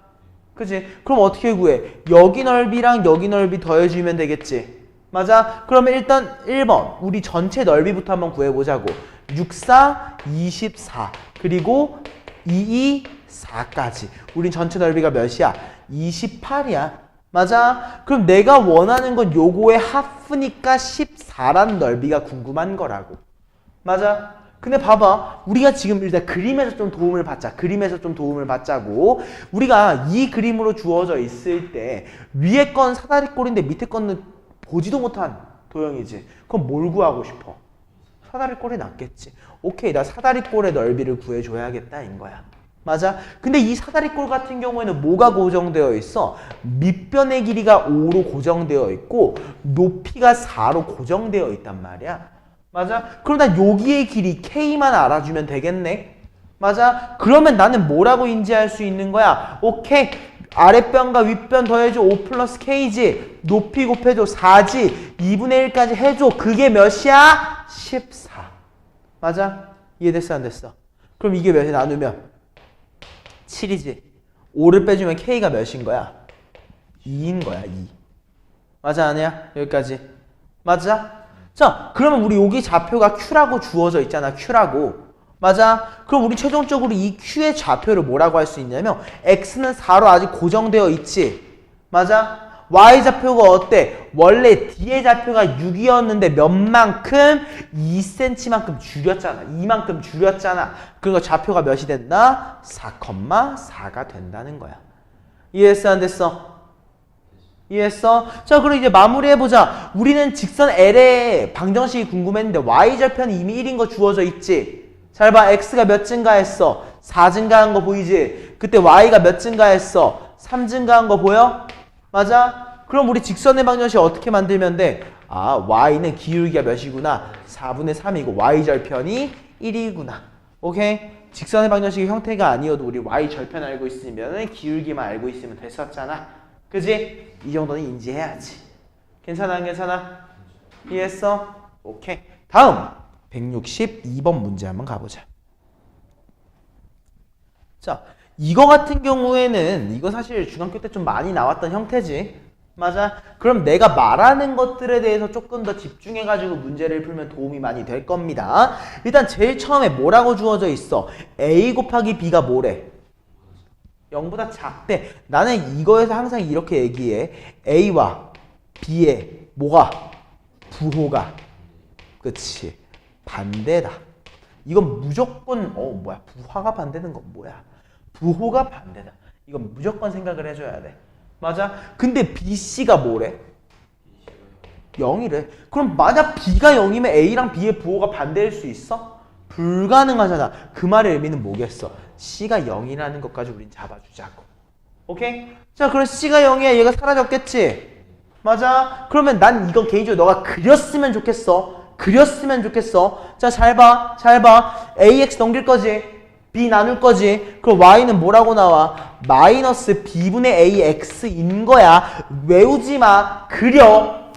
그치? 그럼 어떻게 구해? 여기 넓이랑 여기 넓이 더해주면 되겠지? 맞아? 그러면 일단 1번 우리 전체 넓이부터 한번 구해보자고. 6, 4, 24 그리고 2, 2, 4까지. 우린 전체 넓이가 몇이야? 28이야. 맞아? 그럼 내가 원하는 건 요거의 하프니까 14란 넓이가 궁금한 거라고. 맞아? 근데 봐봐. 우리가 지금 일단 그림에서 좀 도움을 받자. 그림에서 좀 도움을 받자고. 우리가 이 그림으로 주어져 있을 때 위에 건 사다리꼴인데 밑에 거는 보지도 못한 도형이지. 그럼 뭘 구하고 싶어? 사다리꼴이 낫겠지. 오케이, 나 사다리꼴의 넓이를 구해줘야겠다 인 거야. 맞아? 근데 이 사다리꼴 같은 경우에는 뭐가 고정되어 있어? 밑변의 길이가 5로 고정되어 있고 높이가 4로 고정되어 있단 말이야. 맞아? 그럼 난 여기의 길이 K만 알아주면 되겠네? 맞아? 그러면 나는 뭐라고 인지할 수 있는 거야? 오케이. 아랫변과 윗변 더해줘. 5 플러스 K지. 높이 곱해줘. 4지. 2분의 1까지 해줘. 그게 몇이야? 14. 맞아? 이해됐어? 안 됐어? 그럼 이게 몇에 나누면? 7이지. 5를 빼주면 K가 몇인 거야? 2인 거야. 2. 맞아? 아니야? 여기까지. 맞아? 자, 그러면 우리 여기 좌표가 Q라고 주어져 있잖아. Q라고. 맞아? 그럼 우리 최종적으로 이 Q의 좌표를 뭐라고 할 수 있냐면 X는 4로 아직 고정되어 있지. 맞아? Y좌표가 어때? 원래 D의 좌표가 6이었는데 몇만큼? 2cm만큼 줄였잖아. 이만큼 줄였잖아. 그러니까 좌표가 몇이 된다? 4,4가 된다는 거야. 이해했어? 안 됐어? 이해했어? 자, 그럼 이제 마무리해보자. 우리는 직선 L의 방정식이 궁금했는데 Y절편이 이미 1인 거 주어져 있지? 잘 봐. X가 몇 증가했어? 4 증가한 거 보이지? 그때 Y가 몇 증가했어? 3 증가한 거 보여? 맞아? 그럼 우리 직선의 방정식 어떻게 만들면 돼? 아, Y는 기울기가 몇이구나? 4분의 3이고 Y절편이 1이구나. 오케이? 직선의 방정식의 형태가 아니어도 우리 Y절편 알고 있으면 기울기만 알고 있으면 됐었잖아. 그지? 이 정도는 인지해야지. 괜찮아? 안 괜찮아? 이해했어? 오케이. 다음 162번 문제 한번 가보자. 자, 이거 같은 경우에는 이거 사실 중학교 때 좀 많이 나왔던 형태지. 맞아? 그럼 내가 말하는 것들에 대해서 조금 더 집중해가지고 문제를 풀면 도움이 많이 될 겁니다. 일단 제일 처음에 뭐라고 주어져 있어? A 곱하기 B가 뭐래? 0보다 작대. 나는 이거에서 항상 이렇게 얘기해. A와 B의 뭐가? 부호가. 그치. 반대다. 이건 무조건 뭐야? 부하가 반대는 건 뭐야? 부호가 반대다. 이건 무조건 생각을 해줘야 돼. 맞아? 근데 BC가 뭐래? 0이래. 그럼 만약 B가 0이면 A랑 B의 부호가 반대일 수 있어? 불가능하잖아. 그 말의 의미는 뭐겠어? C가 0이라는 것까지 우린 잡아주자고. 오케이? 자, 그럼 C가 0이야. 얘가 사라졌겠지? 맞아. 그러면 난 이거 개인적으로 너가 그렸으면 좋겠어. 그렸으면 좋겠어. 자, 잘 봐. 잘 봐. AX 넘길 거지. B 나눌 거지. 그럼 Y는 뭐라고 나와? 마이너스 B분의 AX인 거야. 외우지 마. 그려.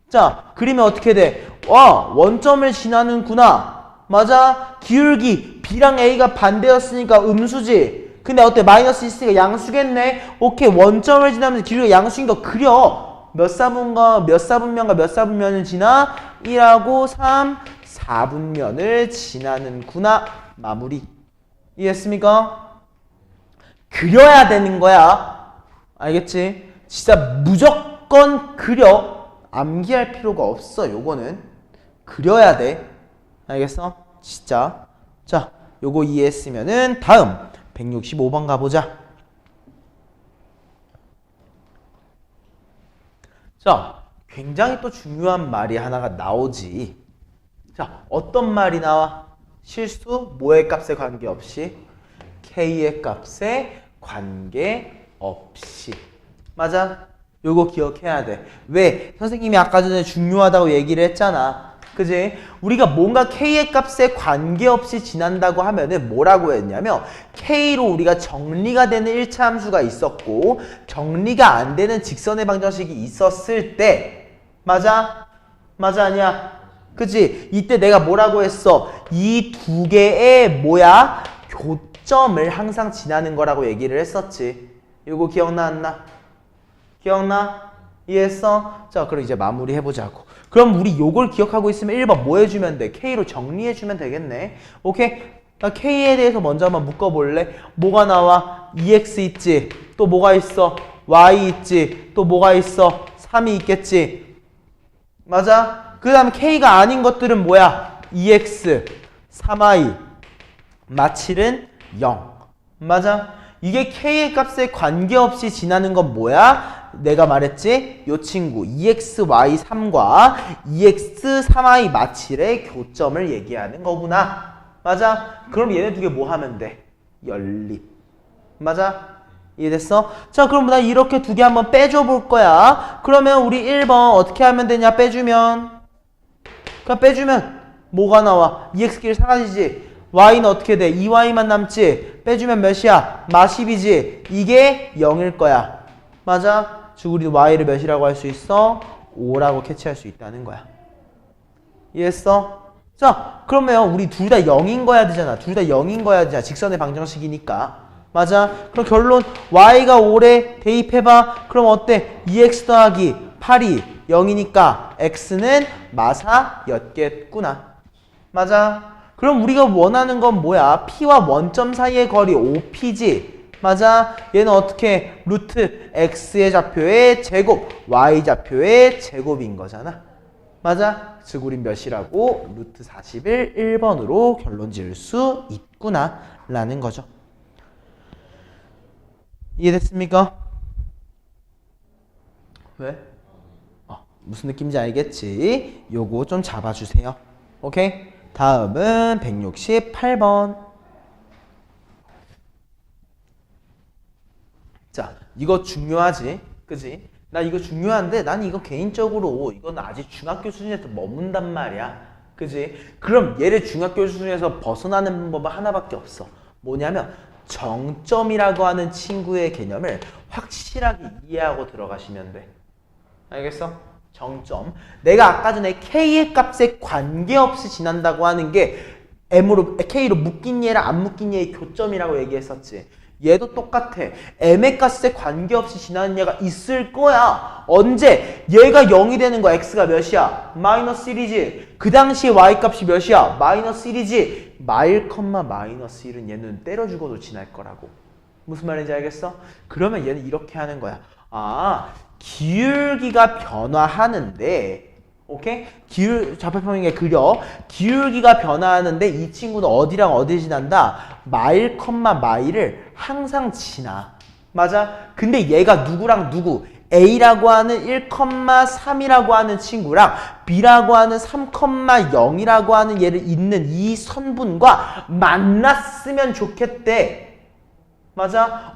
자, 그리면 어떻게 돼? 와, 원점을 지나는구나. 맞아. 기울기 B랑 A가 반대였으니까 음수지. 근데 어때? 마이너스 있으니까 양수겠네. 오케이. 원점을 지나면서 기울기가 양수인 거 그려. 몇 사분면과 몇 사분면을 지나? 1하고 3, 4분면을 지나는구나. 마무리. 이해했습니까? 그려야 되는 거야. 알겠지? 진짜 무조건 그려. 암기할 필요가 없어. 요거는 그려야 돼. 알겠어? 진짜. 자, 요거 이해했으면은 다음 165번 가보자. 자, 굉장히 또 중요한 말이 하나가 나오지. 자, 어떤 말이 나와? 실수, 뭐의 값에 관계없이? K의 값에 관계없이. 맞아? 요거 기억해야 돼. 왜? 선생님이 아까 전에 중요하다고 얘기를 했잖아. 그지? 우리가 뭔가 K의 값에 관계없이 지난다고 하면은 뭐라고 했냐면 K로 우리가 정리가 되는 1차 함수가 있었고 정리가 안 되는 직선의 방정식이 있었을 때 맞아? 맞아 아니야? 그치? 이때 내가 뭐라고 했어? 이 두 개의 뭐야? 교점을 항상 지나는 거라고 얘기를 했었지. 이거 기억나 안 나? 기억나? 이해했어? 자, 그럼 이제 마무리 해보자고. 그럼 우리 요걸 기억하고 있으면 1번 뭐 해주면 돼? K로 정리해주면 되겠네. 오케이? 나 K에 대해서 먼저 한번 묶어볼래? 뭐가 나와? 2X 있지? 또 뭐가 있어? Y 있지? 또 뭐가 있어? 3이 있겠지? 맞아? 그 다음에 K가 아닌 것들은 뭐야? 2X, 3Y, 마칠은 0. 맞아? 이게 K의 값에 관계없이 지나는 건 뭐야? 내가 말했지? 요 친구 2xy3과 2x3y 마칠의 교점을 얘기하는 거구나. 맞아? 그럼 얘네 두 개 뭐 하면 돼? 연립. 맞아? 이해됐어? 자, 그럼 나 이렇게 두 개 한번 빼줘 볼 거야. 그러면 우리 1번 어떻게 하면 되냐? 빼주면. 그냥 빼주면 뭐가 나와? 2x끼리 사라지지? y는 어떻게 돼? 2y만 남지? 빼주면 몇이야? 마10이지? 이게 0일 거야. 맞아? 즉 우리 y를 몇이라고 할 수 있어? 5라고 캐치할 수 있다는 거야. 이해했어? 자, 그러면 우리 둘 다 0인 거야 되잖아. 둘 다 0인 거야 되잖아. 직선의 방정식이니까. 맞아? 그럼 결론 y가 5래 대입해봐. 그럼 어때? 2x 더하기 8이 0이니까 x는 마사였겠구나. 맞아? 그럼 우리가 원하는 건 뭐야? P와 원점 사이의 거리 5P지? 맞아? 얘는 어떻게? 루트 x의 좌표의 제곱, y 좌표의 제곱인 거잖아. 맞아? 즉 우린 몇이라고? 루트 40을 1번으로 결론 지을 수 있구나 라는 거죠. 이해됐습니까? 왜? 무슨 느낌인지 알겠지? 요거 좀 잡아주세요. 오케이? 다음은 168번. 자, 이거 중요하지? 그지? 나 이거 중요한데 난 이거 개인적으로 이건 아직 중학교 수준에서 머문단 말이야. 그지? 그럼 얘를 중학교 수준에서 벗어나는 방법은 하나밖에 없어. 뭐냐면 정점이라고 하는 친구의 개념을 확실하게 이해하고 들어가시면 돼. 알겠어? 정점. 내가 아까 전에 K의 값에 관계없이 지난다고 하는 게 M으로, K로 묶인 얘랑 안 묶인 얘의 교점이라고 얘기했었지. 얘도 똑같아. M의 값에 관계없이 지나는 얘가 있을 거야. 언제? 얘가 0이 되는 거야. X가 몇이야? 마이너스 1이지. 그 당시에 Y값이 몇이야? 마이너스 1이지. 마일 컴마 마이너스 1은 얘는 때려 죽어도 지날 거라고. 무슨 말인지 알겠어? 그러면 얘는 이렇게 하는 거야. 아, 기울기가 변화하는데 오케이? 좌표평행에 그려. 기울기가 변화하는데 이 친구는 어디랑 어디 지난다? 마일 컴마 마일을 항상 지나. 맞아? 근데 얘가 누구랑 누구? A라고 하는 1,3이라고 하는 친구랑 B라고 하는 3,0이라고 하는 얘를 있는 이 선분과 만났으면 좋겠대. 맞아?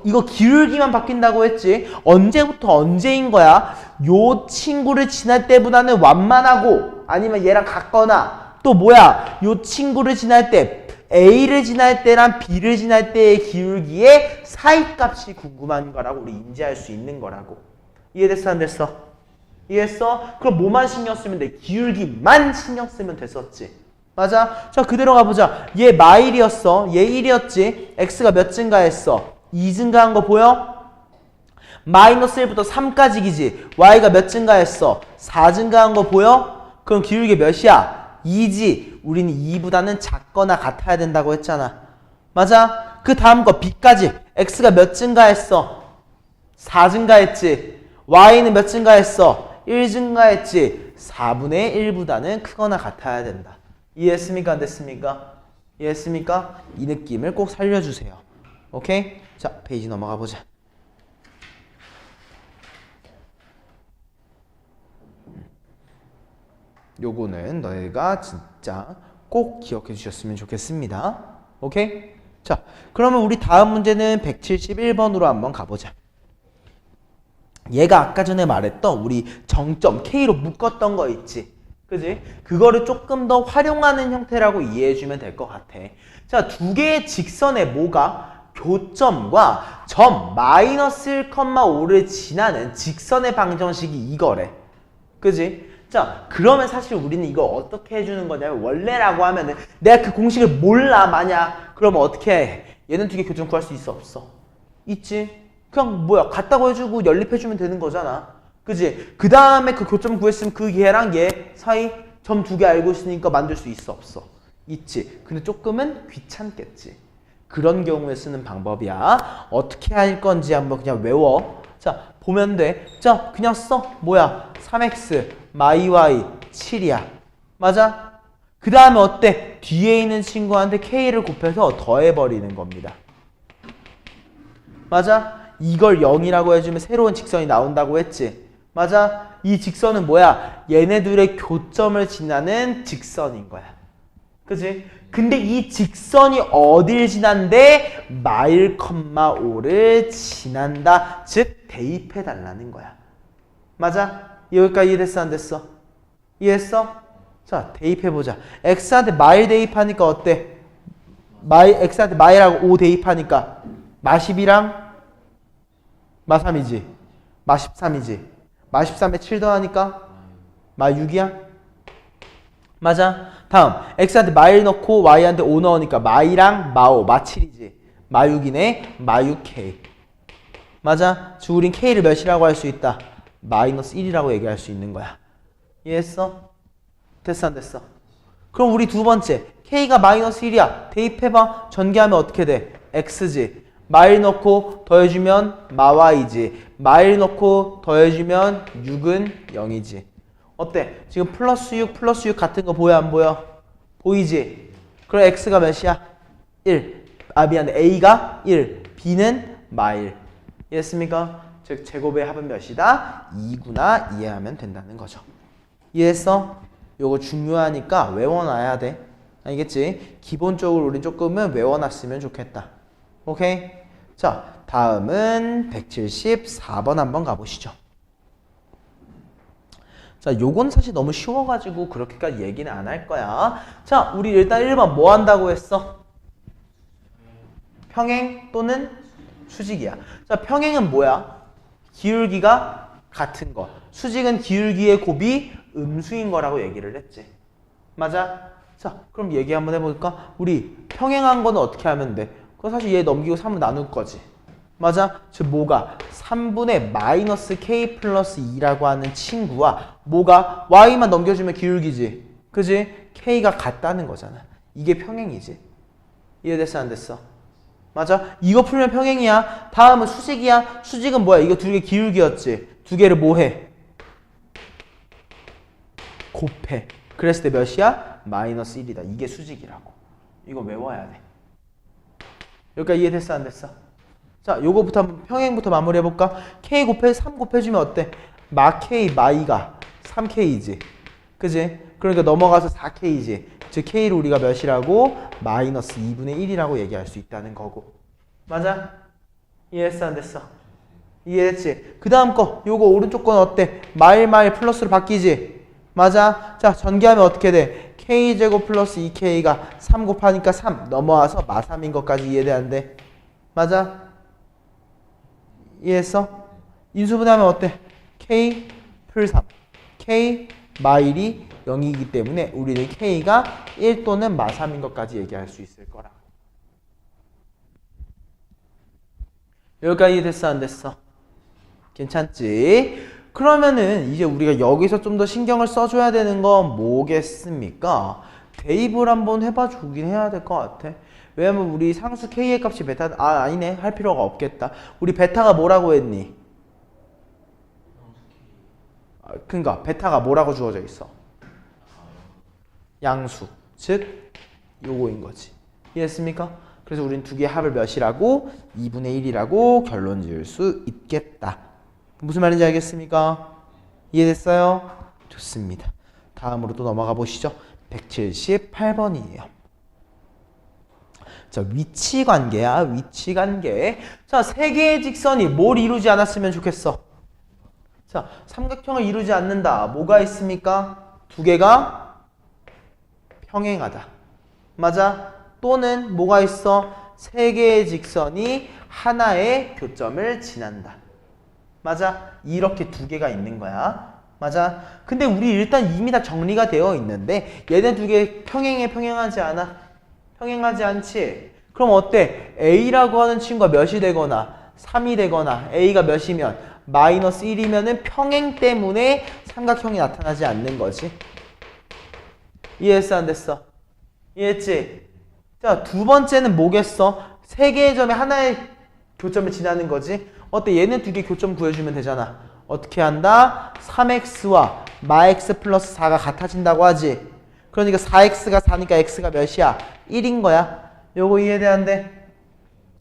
이거 기울기만 바뀐다고 했지. 언제부터 언제인 거야? 요 친구를 지날 때보다는 완만하고 아니면 얘랑 같거나 또 뭐야? 요 친구를 지날 때 A를 지날 때랑 B를 지날 때의 기울기의 사이값이 궁금한 거라고 우리 인지할 수 있는 거라고. 이해됐어 안 됐어? 이해했어? 그럼 뭐만 신경 쓰면 돼? 기울기만 신경 쓰면 됐었지. 맞아? 자 그대로 가보자. 얘 마일이었어. 얘 1이었지. x가 몇 증가했어? 2 증가한 거 보여? 마이너스 1부터 3까지기지. y가 몇 증가했어? 4 증가한 거 보여? 그럼 기울기 몇이야? 2지. 우리는 2보다는 작거나 같아야 된다고 했잖아. 맞아? 그 다음 거 b까지. x가 몇 증가했어? 4 증가했지. y는 몇 증가했어? 1 증가했지. 4분의 1보다는 크거나 같아야 된다. 이해했습니까? 안 됐습니까? 이해했습니까? 이 느낌을 꼭 살려주세요. 오케이? 자, 페이지 넘어가 보자. 요거는 너희가 진짜 꼭 기억해 주셨으면 좋겠습니다. 오케이? 자, 그러면 우리 다음 문제는 171번으로 한번 가보자. 얘가 아까 전에 말했던 우리 정점 K로 묶었던 거 있지? 그지? 그거를 조금 더 활용하는 형태라고 이해해주면 될 것 같아. 자, 두 개의 직선의 뭐가? 교점과 점 마이너스 1,5를 지나는 직선의 방정식이 이거래. 그지? 자, 그러면 사실 우리는 이거 어떻게 해주는 거냐면 원래라고 하면은 내가 그 공식을 몰라 만약 그러면 어떻게 해? 얘는 두 개 교점 구할 수 있어 없어? 있지? 그냥 뭐야 같다고 해주고 연립해주면 되는 거잖아. 그지? 그 다음에 그 교점 구했으면 그 얘랑 얘 사이 점 두 개 알고 있으니까 만들 수 있어 없어? 있지. 근데 조금은 귀찮겠지. 그런 경우에 쓰는 방법이야. 어떻게 할 건지 한번 그냥 외워. 자, 보면 돼. 자, 그냥 써. 뭐야? 3x 마이 y 7이야. 맞아? 그 다음에 어때? 뒤에 있는 친구한테 k를 곱해서 더해버리는 겁니다. 맞아? 이걸 0이라고 해주면 새로운 직선이 나온다고 했지. 맞아? 이 직선은 뭐야? 얘네들의 교점을 지나는 직선인 거야. 그치? 근데 이 직선이 어딜 지난데? 마일, 5를 지난다. 즉 대입해달라는 거야. 맞아? 여기까지 이해됐어? 안 됐어? 이해했어? 자, 대입해보자. x한테 마일 대입하니까 어때? x한테 마일하고 5 대입하니까 마 10이랑 마 3이지. 마 13이지. 마 13에 7 더하니까 마 6이야? 맞아. 다음 x한테 마일 넣고 y한테 5 넣으니까 마이랑 마 5, 마 7이지. 마 6이네. 마 6k. 맞아. 즉 우린 k를 몇이라고 할 수 있다? 마이너스 1이라고 얘기할 수 있는 거야. 이해했어? 됐어 안 됐어? 그럼 우리 두 번째 k가 마이너스 1이야. 대입해봐. 전개하면 어떻게 돼? x지. 마일 넣고 더해주면 마y지. 마일 넣고 더해주면 6은 0이지. 어때? 지금 플러스 6 같은 거 보여 안 보여? 보이지? 그럼 x가 몇이야? 1. 아 미안해. a가 1. b는 마일. 이해했습니까? 즉 제곱의 합은 몇이다? 2구나 이해하면 된다는 거죠. 이해했어? 요거 중요하니까 외워놔야 돼. 알겠지? 기본적으로 우리 조금은 외워놨으면 좋겠다. 오케이? 자, 다음은 174번 한번 가보시죠. 자, 요건 사실 너무 쉬워가지고 그렇게까지 얘기는 안 할 거야. 자, 우리 일단 1번 뭐 한다고 했어? 평행 또는 수직이야. 자, 평행은 뭐야? 기울기가 같은 거. 수직은 기울기의 곱이 음수인 거라고 얘기를 했지. 맞아? 자, 그럼 얘기 한번 해볼까? 우리 평행한 거는 어떻게 하면 돼? 그거 사실 얘 넘기고 3을 나눌 거지. 맞아? 즉 뭐가? 3분의 마이너스 k 플러스 2라고 하는 친구와 뭐가? y만 넘겨주면 기울기지. 그지? k가 같다는 거잖아. 이게 평행이지. 이해됐어 안 됐어? 맞아? 이거 풀면 평행이야. 다음은 수직이야. 수직은 뭐야? 이거 두 개 기울기였지. 두 개를 뭐 해? 곱해. 그랬을 때 몇이야? 마이너스 1이다. 이게 수직이라고. 이거 외워야 돼. 여기까지 이해됐어 안 됐어? 자, 요거부터 한번 평행부터 마무리해볼까? K 곱해 3 곱해주면 어때? 마 K 마이가 3K이지. 그지? 그러니까 넘어가서 4K지. 즉 K를 우리가 몇이라고? 마이너스 2분의 1이라고 얘기할 수 있다는 거고. 맞아? 이해했어 안 됐어? 이해했지? 그 다음 거 요거 오른쪽 건 어때? 마일 플러스로 바뀌지? 맞아? 자 전개하면 어떻게 돼? K제곱 플러스 2K가 3 곱하니까 3 넘어와서 마 3인 것까지 이해돼 안 돼? 맞아? 이해했어? 인수분해하면 어때? K 풀 3 K 마일이 0이기 때문에 우리는 K가 1 또는 마 3인 것까지 얘기할 수 있을 거라. 여기까지 이해됐어 안 됐어? 괜찮지? 그러면은 이제 우리가 여기서 좀 더 신경을 써줘야 되는 건 뭐겠습니까? 대입을 한번 해봐 주긴 해야 될 것 같아. 왜냐면 우리 상수 K의 값이 베타, 아니네. 할 필요가 없겠다. 우리 베타가 뭐라고 했니? 그니까 베타가 뭐라고 주어져 있어? 양수. 즉 요거인 거지. 이해했습니까? 그래서 우리는 두 개의 합을 몇이라고? 2분의 1이라고 결론 지을 수 있겠다. 무슨 말인지 알겠습니까? 이해됐어요? 좋습니다. 다음으로 또 넘어가 보시죠. 178번이에요. 자, 위치 관계야. 위치 관계. 자, 세 개의 직선이 뭘 이루지 않았으면 좋겠어? 자, 삼각형을 이루지 않는다. 뭐가 있습니까? 두 개가 평행하다. 맞아? 또는 뭐가 있어? 세 개의 직선이 하나의 교점을 지난다. 맞아? 이렇게 두 개가 있는 거야. 맞아? 근데 우리 일단 이미 다 정리가 되어 있는데 얘네 두 개 평행하지 않아? 평행하지 않지? 그럼 어때? A라고 하는 친구가 몇이 되거나 3이 되거나 A가 몇이면 마이너스 1이면은 평행 때문에 삼각형이 나타나지 않는 거지. 이해했어 안 됐어? 이해했지? 자, 두 번째는 뭐겠어? 세 개의 점에 하나의 교점을 지나는 거지. 어때? 얘네 두 개 교점 구해주면 되잖아. 어떻게 한다? 3x와 마x 플러스 4가 같아진다고 하지. 그러니까 4x가 4니까 x가 몇이야? 1인 거야. 요거 이해돼 안 돼?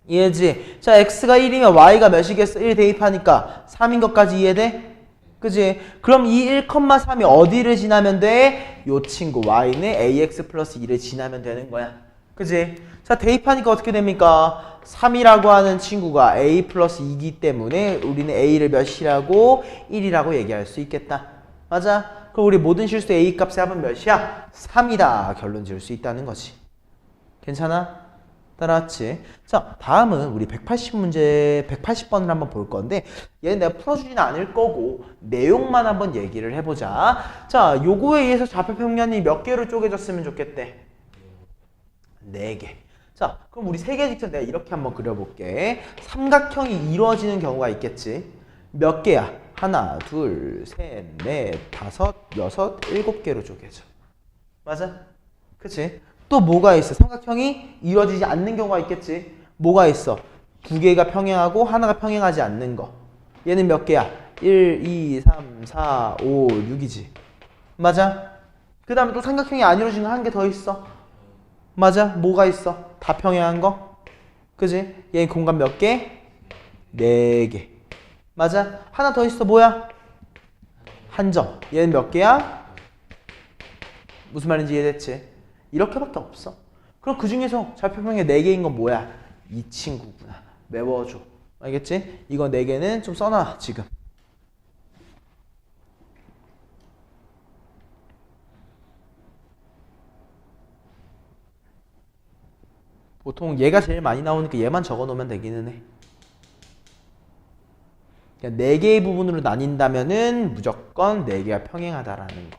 이해지? 자, x가 1이면 y가 몇이겠어? 1 대입하니까 3인 것까지 이해돼? 그지? 그럼 이 1,3이 어디를 지나면 돼? 요 친구 y는 ax 플러스 2를 지나면 되는 거야. 그지? 자, 대입하니까 어떻게 됩니까? 3이라고 하는 친구가 a 플러스 2이기 때문에 우리는 a를 몇이라고? 1이라고 얘기할 수 있겠다. 맞아? 그럼 우리 모든 실수 a 값의 합은 몇이야? 3이다. 결론 지을 수 있다는 거지. 괜찮아? 따라왔지? 자, 다음은 우리 180번을 한번 볼 건데 얘는 내가 풀어주지는 않을 거고 내용만 한번 얘기를 해보자. 자, 요거에 의해서 좌표평면이 몇 개로 쪼개졌으면 좋겠대? 4개. 자, 그럼 우리 세 개 직선 내가 이렇게 한번 그려볼게. 삼각형이 이루어지는 경우가 있겠지. 몇 개야? 하나, 둘, 셋, 넷, 다섯, 여섯, 7개로 쪼개져. 맞아? 그치? 또 뭐가 있어? 삼각형이 이루어지지 않는 경우가 있겠지. 뭐가 있어? 두 개가 평행하고 하나가 평행하지 않는 거. 얘는 몇 개야? 1, 2, 3, 4, 5, 6이지. 맞아? 그 다음에 또 삼각형이 안 이루어지는 거 한 개 더 있어. 맞아? 뭐가 있어? 다 평행한 거? 그지? 얘 공간 몇 개? 4개. 맞아? 하나 더 있어. 뭐야? 한 점. 얘는 몇 개야? 무슨 말인지 이해됐지? 이렇게밖에 없어. 그럼 그 중에서 좌표평행 4개인 건 뭐야? 이 친구구나. 외워줘. 알겠지? 이거 4개는 좀 써놔 지금. 보통 얘가 제일 많이 나오니까 얘만 적어놓으면 되기는 해. 그러니까 4개의 부분으로 나뉜다면은 무조건 4개가 평행하다라는 거.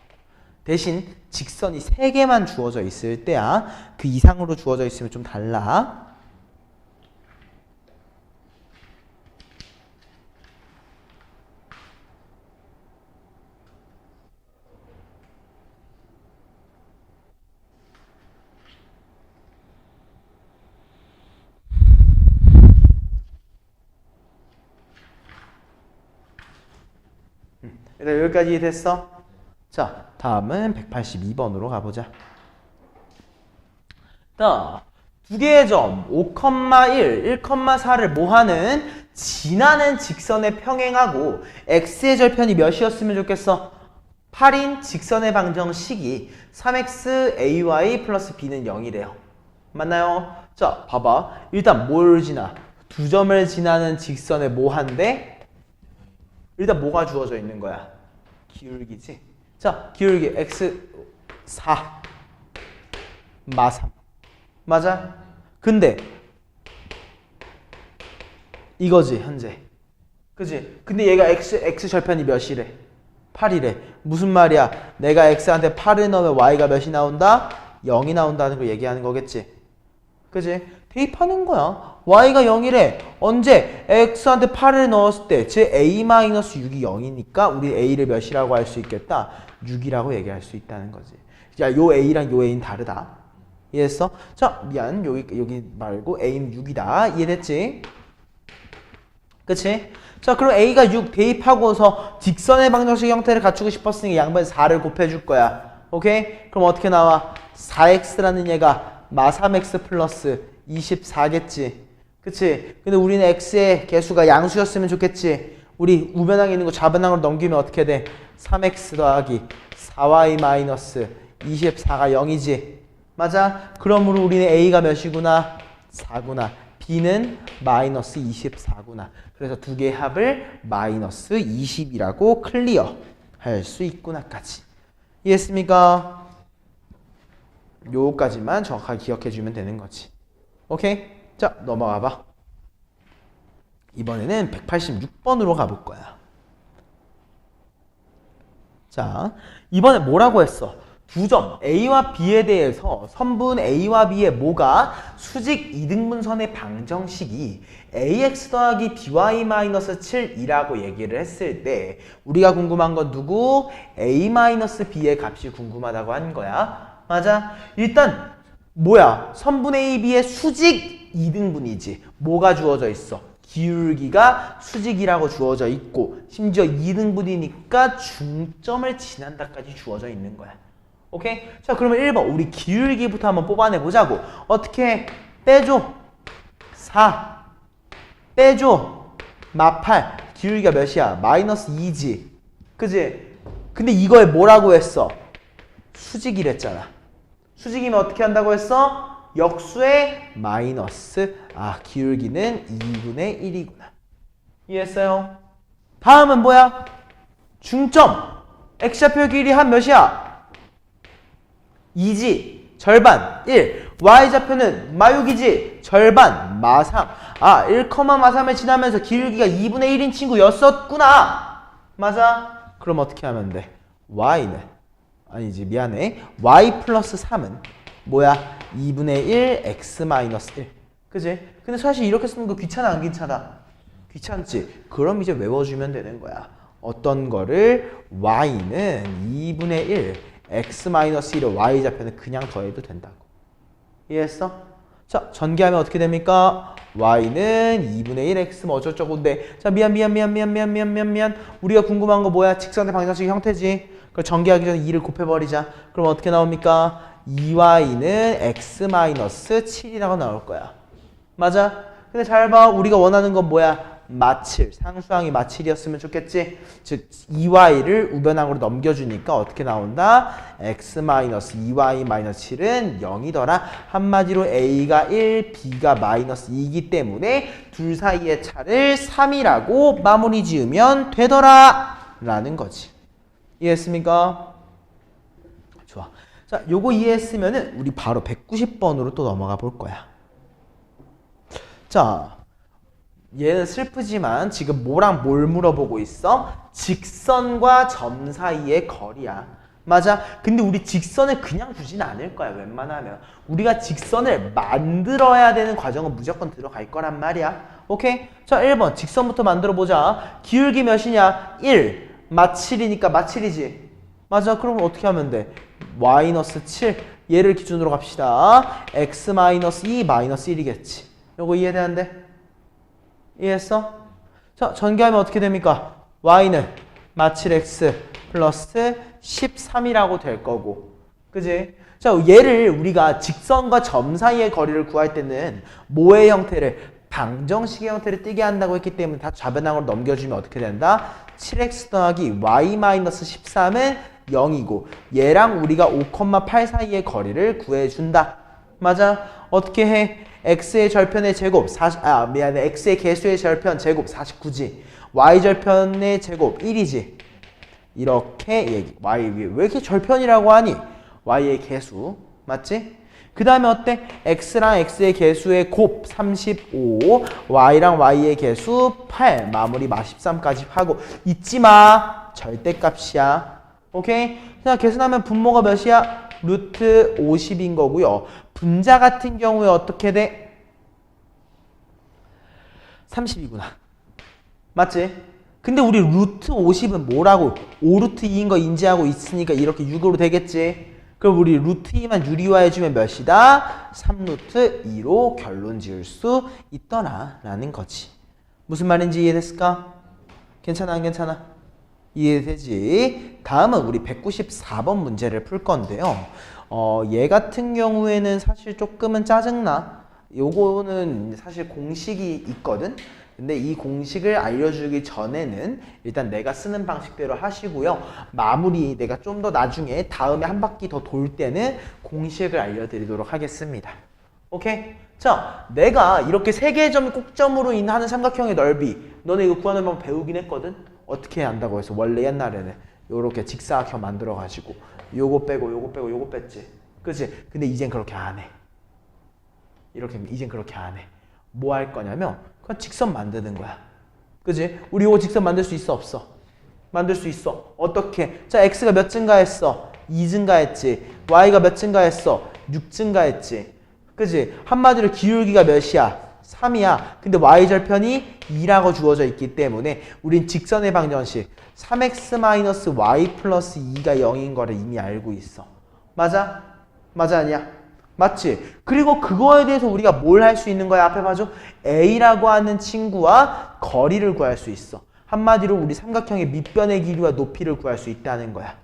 대신 직선이 3개만 주어져 있을 때야. 그 이상으로 주어져 있으면 좀 달라. 일단 여기까지 됐어? 자, 다음은 182번으로 가보자. 자, 두 개의 점 5,1, 1,4를 뭐하는? 지나는 직선에 평행하고 x의 절편이 몇이었으면 좋겠어? 8인 직선의 방정식이 3x ay 플러스 b는 0이래요. 맞나요? 자, 봐봐. 일단 뭘 지나? 두 점을 지나는 직선에 뭐한데? 일단 뭐가 주어져 있는 거야? 기울기지. 자, 기울기 x4 마3 맞아? 근데 이거지 현재. 그지? 근데 얘가 x 절편이 몇이래? 8이래. 무슨 말이야? 내가 x한테 8을 넣으면 y가 몇이 나온다? 0이 나온다는 걸 얘기하는 거겠지. 그지? 대입하는 거야. y가 0이래. 언제? x한테 8을 넣었을 때 즉 a-6이 0이니까 우리 a를 몇이라고 할 수 있겠다? 6이라고 얘기할 수 있다는 거지. 야, 요 a랑 요 a는 다르다. 이해했어? 자, 미안. 여기 말고 a는 6이다. 이해됐지? 그치? 자, 그럼 a가 6 대입하고서 직선의 방정식 형태를 갖추고 싶었으니까 양변 4를 곱해줄 거야. 오케이? 그럼 어떻게 나와? 4x라는 얘가 마3x 플러스 24겠지. 그치? 근데 우리는 x의 개수가 양수였으면 좋겠지. 우리 우변항에 있는 거 좌변항으로 넘기면 어떻게 돼? 3x 더하기 4y 마이너스 24가 0이지. 맞아? 그러므로 우리는 a가 몇이구나? 4구나. b는 마이너스 24구나. 그래서 두 개의 합을 마이너스 20이라고 클리어 할 수 있구나까지. 이해했습니까? 요까지만 정확하게 기억해주면 되는 거지. 오케이? 자, 넘어가 봐. 이번에는 186번으로 가볼 거야. 자, 이번에 뭐라고 했어? 두 점 A와 B에 대해서 선분 A와 B의 뭐가 수직 이등분선의 방정식이 AX 더하기 BY-7이라고 얘기를 했을 때 우리가 궁금한 건 누구? A-B의 값이 궁금하다고 한 거야. 맞아? 일단 뭐야? 선분 AB의 수직 이등분이지. 뭐가 주어져 있어? 기울기가 수직이라고 주어져 있고 심지어 2등분이니까 중점을 지난다까지 주어져 있는 거야. 오케이? 자, 그러면 1번 우리 기울기부터 한번 뽑아내보자고. 어떻게? 빼줘 4 빼줘 마8 기울기가 몇이야? 마이너스 2지. 그지? 근데 이거에 뭐라고 했어? 수직이랬잖아. 수직이면 어떻게 한다고 했어? 역수의 마이너스 기울기는 2분의 1이구나. 이해했어요? 다음은 뭐야? 중점 x좌표 길이 한 몇이야? 2지. 절반 1. y좌표는 마6이지. 절반 마3. 1,마3을 지나면서 기울기가 2분의 1인 친구였었구나. 맞아? 그럼 어떻게 하면 돼? y는 아니지 미안해. y 플러스 3은 뭐야? 2분의 1 x 마이너스 1. 그지? 근데 사실 이렇게 쓰는 거 귀찮아 안 귀찮아? 귀찮지? 그럼 이제 외워주면 되는 거야. 어떤 거를 y는 2분의 1 x-1을 y좌표는 그냥 더해도 된다고. 이해했어? 자, 전개하면 어떻게 됩니까? y는 2분의 1 x 뭐 어쩌고저쩌고인데 자, 미안. 우리가 궁금한 거 뭐야? 직선의 방정식 형태지. 그걸 전개하기 전에 2를 곱해버리자. 그럼 어떻게 나옵니까? 2y는 x-7이라고 나올 거야. 맞아? 근데 잘 봐. 우리가 원하는 건 뭐야? 마7. 상수항이 마7이었으면 좋겠지? 즉 2y를 우변항으로 넘겨주니까 어떻게 나온다? x-2y-7은 0이더라. 한마디로 a가 1, b가 마이너스 2이기 때문에 둘 사이의 차를 3이라고 마무리 지으면 되더라 라는 거지. 이해했습니까? 좋아. 자, 요거 이해했으면은 우리 바로 190번으로 또 넘어가 볼 거야. 자, 얘는 슬프지만 지금 뭐랑 뭘 물어보고 있어? 직선과 점 사이의 거리야. 맞아? 근데 우리 직선을 그냥 주진 않을 거야, 웬만하면. 우리가 직선을 만들어야 되는 과정은 무조건 들어갈 거란 말이야. 오케이? 자, 1번 직선부터 만들어 보자. 기울기 몇이냐? 1. 마7이니까 마7이지. 맞아? 그럼 어떻게 하면 돼? 마이너스 7. 얘를 기준으로 갑시다. x 마이너스 2 마이너스 1이겠지. 요거 이해되는데? 이해했어? 자, 전개하면 어떻게 됩니까? y는 마7x 플러스 13이라고 될 거고 그지? 자, 얘를 우리가 직선과 점 사이의 거리를 구할 때는 뭐의 형태를? 방정식의 형태를 띠게 한다고 했기 때문에 다 좌변항으로 넘겨주면 어떻게 된다? 7x 더하기 y-13은 0이고 얘랑 우리가 5,8 사이의 거리를 구해준다. 맞아? 어떻게 해? x의 절편의 제곱 x의 개수의 절편 제곱 49지. y 절편의 제곱 1이지. 이렇게 얘기. y 왜 이렇게 절편이라고 하니? y의 개수. 맞지? 그 다음에 어때? x랑 x의 개수의 곱 35, y랑 y의 개수 8, 마무리 13까지 하고 잊지마. 절대값이야. 오케이? 자, 계산하면 분모가 몇이야? 루트 50인 거고요. 분자 같은 경우에 어떻게 돼? 30이구나. 맞지? 근데 우리 루트 50은 뭐라고? 5루트 2인 거 인지하고 있으니까 이렇게 6으로 되겠지? 그럼 우리 루트 2만 유리화해주면 몇이다? 3루트 2로 결론 지을 수 있더라 라는 거지. 무슨 말인지 이해됐을까? 괜찮아 안 괜찮아? 이해되지? 다음은 우리 194번 문제를 풀 건데요. 얘 같은 경우에는 사실 조금은 짜증나. 요거는 사실 공식이 있거든? 근데 이 공식을 알려주기 전에는 일단 내가 쓰는 방식대로 하시고요. 마무리 내가 좀 더 나중에 다음에 한 바퀴 더 돌 때는 공식을 알려드리도록 하겠습니다. 오케이? 자, 내가 이렇게 세 개의 점이 꼭점으로 인하는 삼각형의 넓이 너네 이거 구하는 방법 배우긴 했거든? 어떻게 한다고 해서 원래 옛날에는 요렇게 직사각형 만들어가지고 요거 빼고 요거 빼고 요거 뺐지. 그치? 근데 이젠 그렇게 안 해. 이젠 그렇게 안 해. 뭐 할 거냐면 그냥 직선 만드는 거야. 그지? 우리 이거 직선 만들 수 있어 없어? 만들 수 있어. 어떻게? 자, x가 몇 증가했어? 2 증가했지. y가 몇 증가했어? 6 증가했지. 그지? 한마디로 기울기가 몇이야? 3이야. 근데 y절편이 2라고 주어져 있기 때문에 우린 직선의 방정식 3x-y 플러스 2가 0인 거를 이미 알고 있어. 맞아? 맞아 아니야? 맞지? 그리고 그거에 대해서 우리가 뭘 할 수 있는 거야? 앞에 봐줘. A라고 하는 친구와 거리를 구할 수 있어. 한마디로 우리 삼각형의 밑변의 길이와 높이를 구할 수 있다는 거야.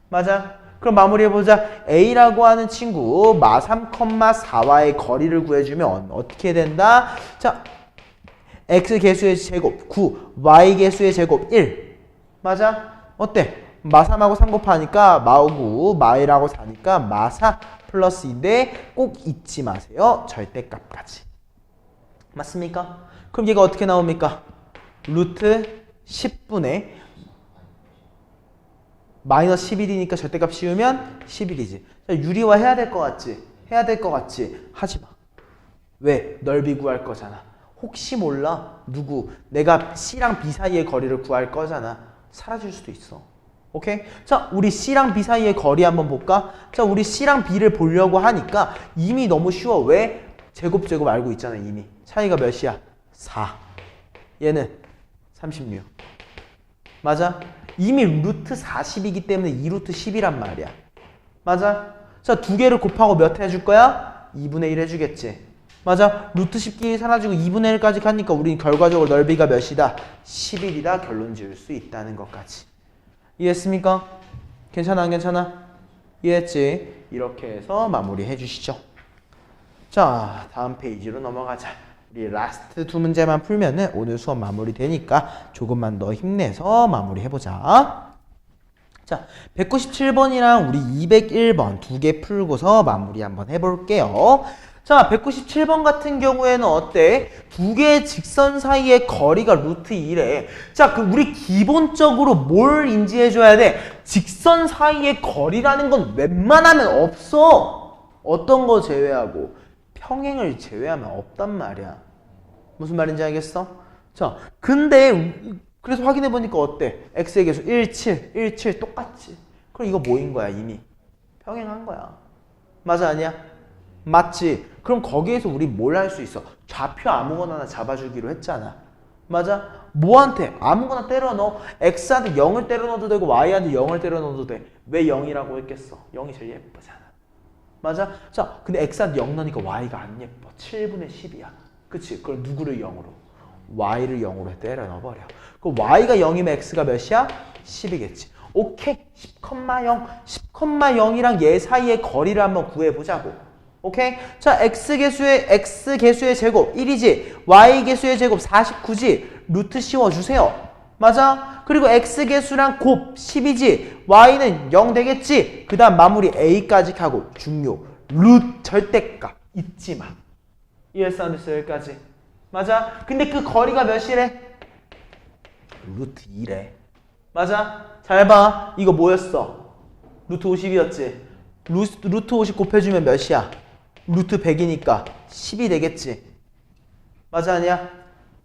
맞아? 그럼 마무리해보자. A라고 하는 친구 마 3,4와의 거리를 구해주면 어떻게 된다? 자, X 개수의 제곱 9, Y 개수의 제곱 1. 맞아? 어때? 마 3하고 3 곱하니까 마 9, 마이라고 4니까 마 4 플러스 2인데 꼭 잊지 마세요. 절대값까지. 맞습니까? 그럼 얘가 어떻게 나옵니까? 루트 10분의 마이너스 11이니까 절대값 씌우면 11이지. 자, 유리화 해야 될 것 같지? 해야 될 것 같지? 하지 마. 왜? 넓이 구할 거잖아. 혹시 몰라? 누구? 내가 C랑 B 사이의 거리를 구할 거잖아. 사라질 수도 있어. 오케이? 자, 우리 C랑 B 사이의 거리 한번 볼까? 자, 우리 C랑 B를 보려고 하니까 이미 너무 쉬워. 왜? 제곱 알고 있잖아, 이미. 차이가 몇이야? 4. 얘는 36. 맞아? 이미 루트 40이기 때문에 2루트 10이란 말이야. 맞아? 자, 두 개를 곱하고 몇 해줄 거야? 2분의 1 해주겠지. 맞아? 루트 10끼리 사라지고 2분의 1까지 가니까 우린 결과적으로 넓이가 몇이다? 11이다. 결론 지을 수 있다는 것까지. 이해했습니까? 괜찮아 안 괜찮아? 이해했지? 이렇게 해서 마무리해 주시죠. 자, 다음 페이지로 넘어가자. 우리 라스트 두 문제만 풀면은 오늘 수업 마무리 되니까 조금만 더 힘내서 마무리 해보자. 자, 197번이랑 우리 201번 두 개 풀고서 마무리 한번 해볼게요. 자, 197번 같은 경우에는 어때? 두 개의 직선 사이의 거리가 루트 2래. 자, 그 우리 기본적으로 뭘 인지해줘야 돼? 직선 사이의 거리라는 건 웬만하면 없어. 어떤 거 제외하고? 평행을 제외하면 없단 말이야. 무슨 말인지 알겠어? 자, 근데 그래서 확인해보니까 어때? x의 개수 1, 7, 1, 7 똑같지. 그럼 이거 뭐인 거야 이미? 평행한 거야. 맞아 아니야? 맞지? 그럼 거기에서 우리 뭘 할 수 있어? 좌표 아무거나 잡아주기로 했잖아. 맞아? 뭐한테? 아무거나 때려 넣어. x한테 0을 때려 넣어도 되고 y한테 0을 때려 넣어도 돼. 왜 0이라고 했겠어? 0이 제일 예쁘잖아. 맞아? 자, 근데 x한테 0 넣으니까 y가 안 예뻐. 7분의 10이야. 그치? 그럼 누구를 0으로? y를 0으로 때려 넣어버려. 그럼 y가 0이면 x가 몇이야? 10이겠지. 오케이. 10,0. 10,0이랑 얘 사이의 거리를 한번 구해보자고. 오케이? 자, x개수의 제곱 1이지. y개수의 제곱 49지. 루트 씌워주세요. 맞아? 그리고 x개수랑 곱 10이지. y는 0 되겠지. 그 다음 마무리 a까지 하고 중요. 루트 절대값 잊지 마. 이해했어? 안 됐어? 여기까지. 맞아? 근데 그 거리가 몇이래? 루트 2래. 맞아? 잘 봐. 이거 뭐였어? 루트 50이었지. 루트 50 곱해주면 몇이야? 루트 100이니까 10이 되겠지. 맞아 아니야?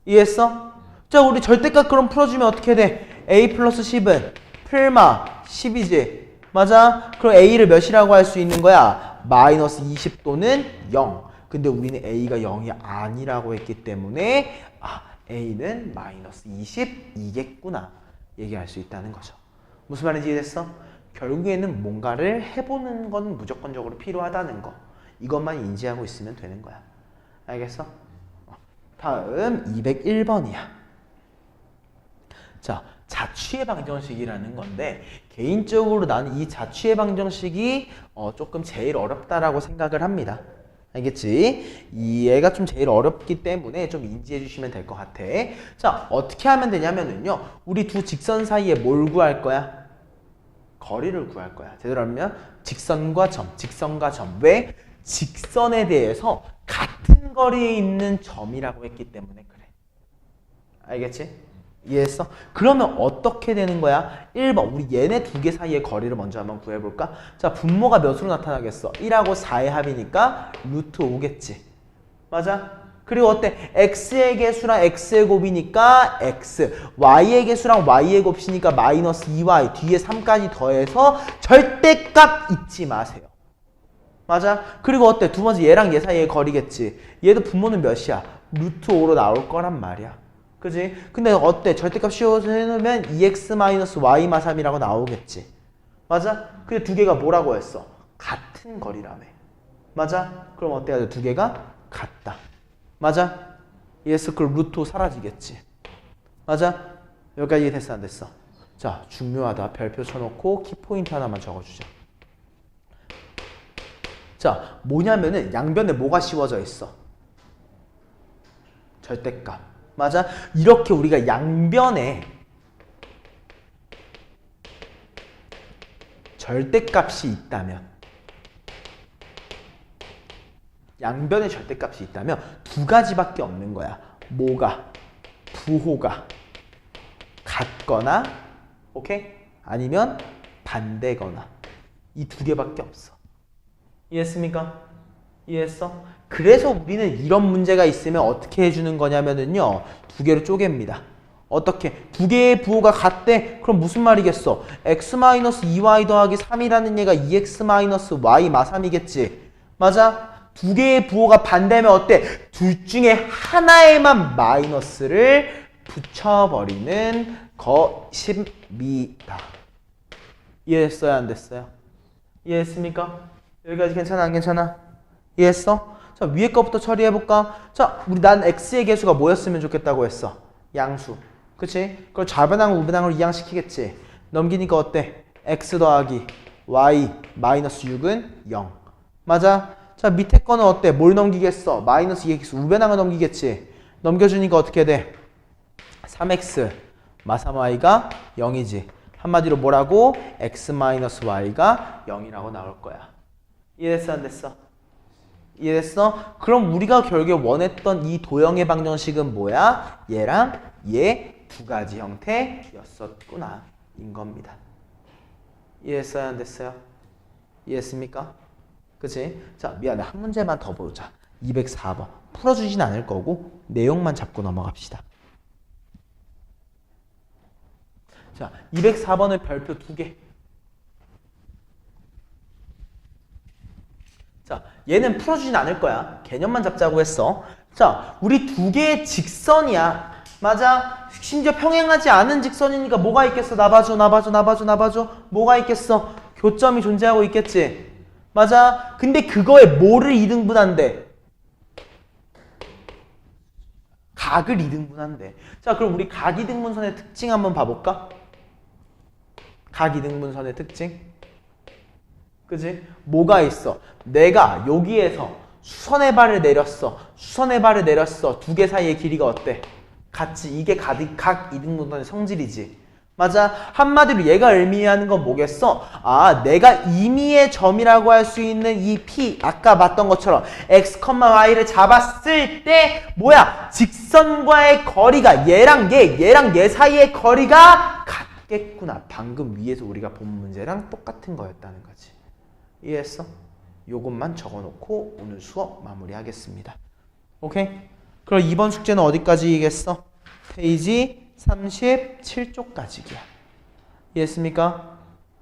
이해했어? 자, 우리 절대값 그럼 풀어주면 어떻게 돼? a 플러스 10은 풀마 10이지. 맞아? 그럼 a를 몇이라고 할 수 있는 거야? 마이너스 20 또는 0. 근데 우리는 a가 0이 아니라고 했기 때문에 a는 마이너스 22겠구나. 얘기할 수 있다는 거죠. 무슨 말인지 이해됐어? 결국에는 뭔가를 해보는 건 무조건적으로 필요하다는 거. 이것만 인지하고 있으면 되는 거야. 알겠어? 다음 201번이야. 자, 자취의 방정식이라는 건데 개인적으로 나는 이 자취의 방정식이 조금 제일 어렵다라고 생각을 합니다. 알겠지? 얘가 좀 제일 어렵기 때문에 좀 인지해 주시면 될 것 같아. 자, 어떻게 하면 되냐면은요. 우리 두 직선 사이에 뭘 구할 거야? 거리를 구할 거야. 제대로 하면 직선과 점, 직선과 점. 왜? 직선에 대해서 같은 거리에 있는 점이라고 했기 때문에 그래. 알겠지? 이해했어? 그러면 어떻게 되는 거야? 1번 우리 얘네 두 개 사이의 거리를 먼저 한번 구해볼까? 자, 분모가 몇으로 나타나겠어? 1하고 4의 합이니까 루트 5겠지. 맞아? 그리고 어때? x의 개수랑 x의 곱이니까 x, y의 개수랑 y의 곱이니까 마이너스 2y, 뒤에 3까지 더해서 절대값 잊지 마세요. 맞아? 그리고 어때? 두 번째 얘랑 얘 사이의 거리겠지. 얘도 분모는 몇이야? 루트 5로 나올 거란 말이야. 그지? 근데 어때? 절대값 씌워서 해놓으면 2x-y-3이라고 나오겠지. 맞아? 근데 두 개가 뭐라고 했어? 같은 거리라며. 맞아? 그럼 어때야 돼? 두 개가 같다. 맞아? 이해했어? 그럼 루트 5 사라지겠지. 맞아? 여기까지 됐어 안 됐어? 자, 중요하다. 별표 쳐놓고 키포인트 하나만 적어주자. 자, 뭐냐면은 양변에 뭐가 씌워져 있어? 절대값. 맞아? 이렇게 우리가 양변에 절대값이 있다면 양변에 절대값이 있다면 두 가지밖에 없는 거야. 뭐가? 부호가 같거나 오케이? 아니면 반대거나 이 두 개밖에 없어. 이해했습니까? 이해했어? 그래서 우리는 이런 문제가 있으면 어떻게 해주는 거냐면은요. 두 개로 쪼갭니다. 어떻게? 두 개의 부호가 같대? 그럼 무슨 말이겠어? x-2y 더하기 3이라는 얘가 2x-y 마3이겠지. 맞아? 두 개의 부호가 반대면 어때? 둘 중에 하나에만 마이너스를 붙여버리는 것입니다. 이해했어요? 안 됐어요? 이해했습니까? 여기까지 괜찮아? 안 괜찮아? 이해했어? 자, 위에 거부터 처리해볼까? 자, 난 x의 개수가 뭐였으면 좋겠다고 했어? 양수. 그치? 그걸 좌변항을 우변항으로 이항시키겠지? 넘기니까 어때? x 더하기 y 마이너스 6은 0. 맞아? 자, 밑에 거는 어때? 뭘 넘기겠어? 마이너스 2x 우변항을 넘기겠지? 넘겨주니까 어떻게 돼? 3x 마3y가 0이지. 한마디로 뭐라고? x-y가 0이라고 나올 거야. 이해됐어? 안 됐어? 이해됐어? 그럼 우리가 결국에 원했던 이 도형의 방정식은 뭐야? 얘랑 얘 두 가지 형태였었구나 인 겁니다. 이해했어요? 안 됐어요? 이해했습니까? 그치? 자, 미안해. 한 문제만 더 보자. 204번. 풀어주진 않을 거고 내용만 잡고 넘어갑시다. 자, 204번은 별표 2개. 자, 얘는 풀어주진 않을 거야. 개념만 잡자고 했어. 자, 우리 두 개의 직선이야. 맞아? 심지어 평행하지 않은 직선이니까 뭐가 있겠어? 나봐줘. 뭐가 있겠어? 교점이 존재하고 있겠지. 맞아? 근데 그거에 뭐를 이등분한대? 각을 이등분한대. 자, 그럼 우리 각 이등분선의 특징 한번 봐볼까? 각 이등분선의 특징. 그지? 뭐가 있어? 내가 여기에서 수선의 발을 내렸어. 수선의 발을 내렸어. 두 개 사이의 길이가 어때? 같지. 이게 각 이등분선의 성질이지. 맞아. 한마디로 얘가 의미하는 건 뭐겠어? 아, 내가 임의의 점이라고 할 수 있는 이 P, 아까 봤던 것처럼 x, y를 잡았을 때 뭐야? 직선과의 거리가 얘랑 얘 사이의 거리가 같겠구나. 방금 위에서 우리가 본 문제랑 똑같은 거였다는 거지. 이해했어? 요것만 적어놓고 오늘 수업 마무리하겠습니다. 오케이? 그럼 이번 숙제는 어디까지이겠어? 페이지 37쪽까지야. 이해했습니까?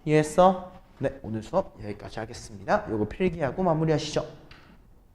이해했어? 네, 오늘 수업 여기까지 하겠습니다. 요거 필기하고 마무리하시죠.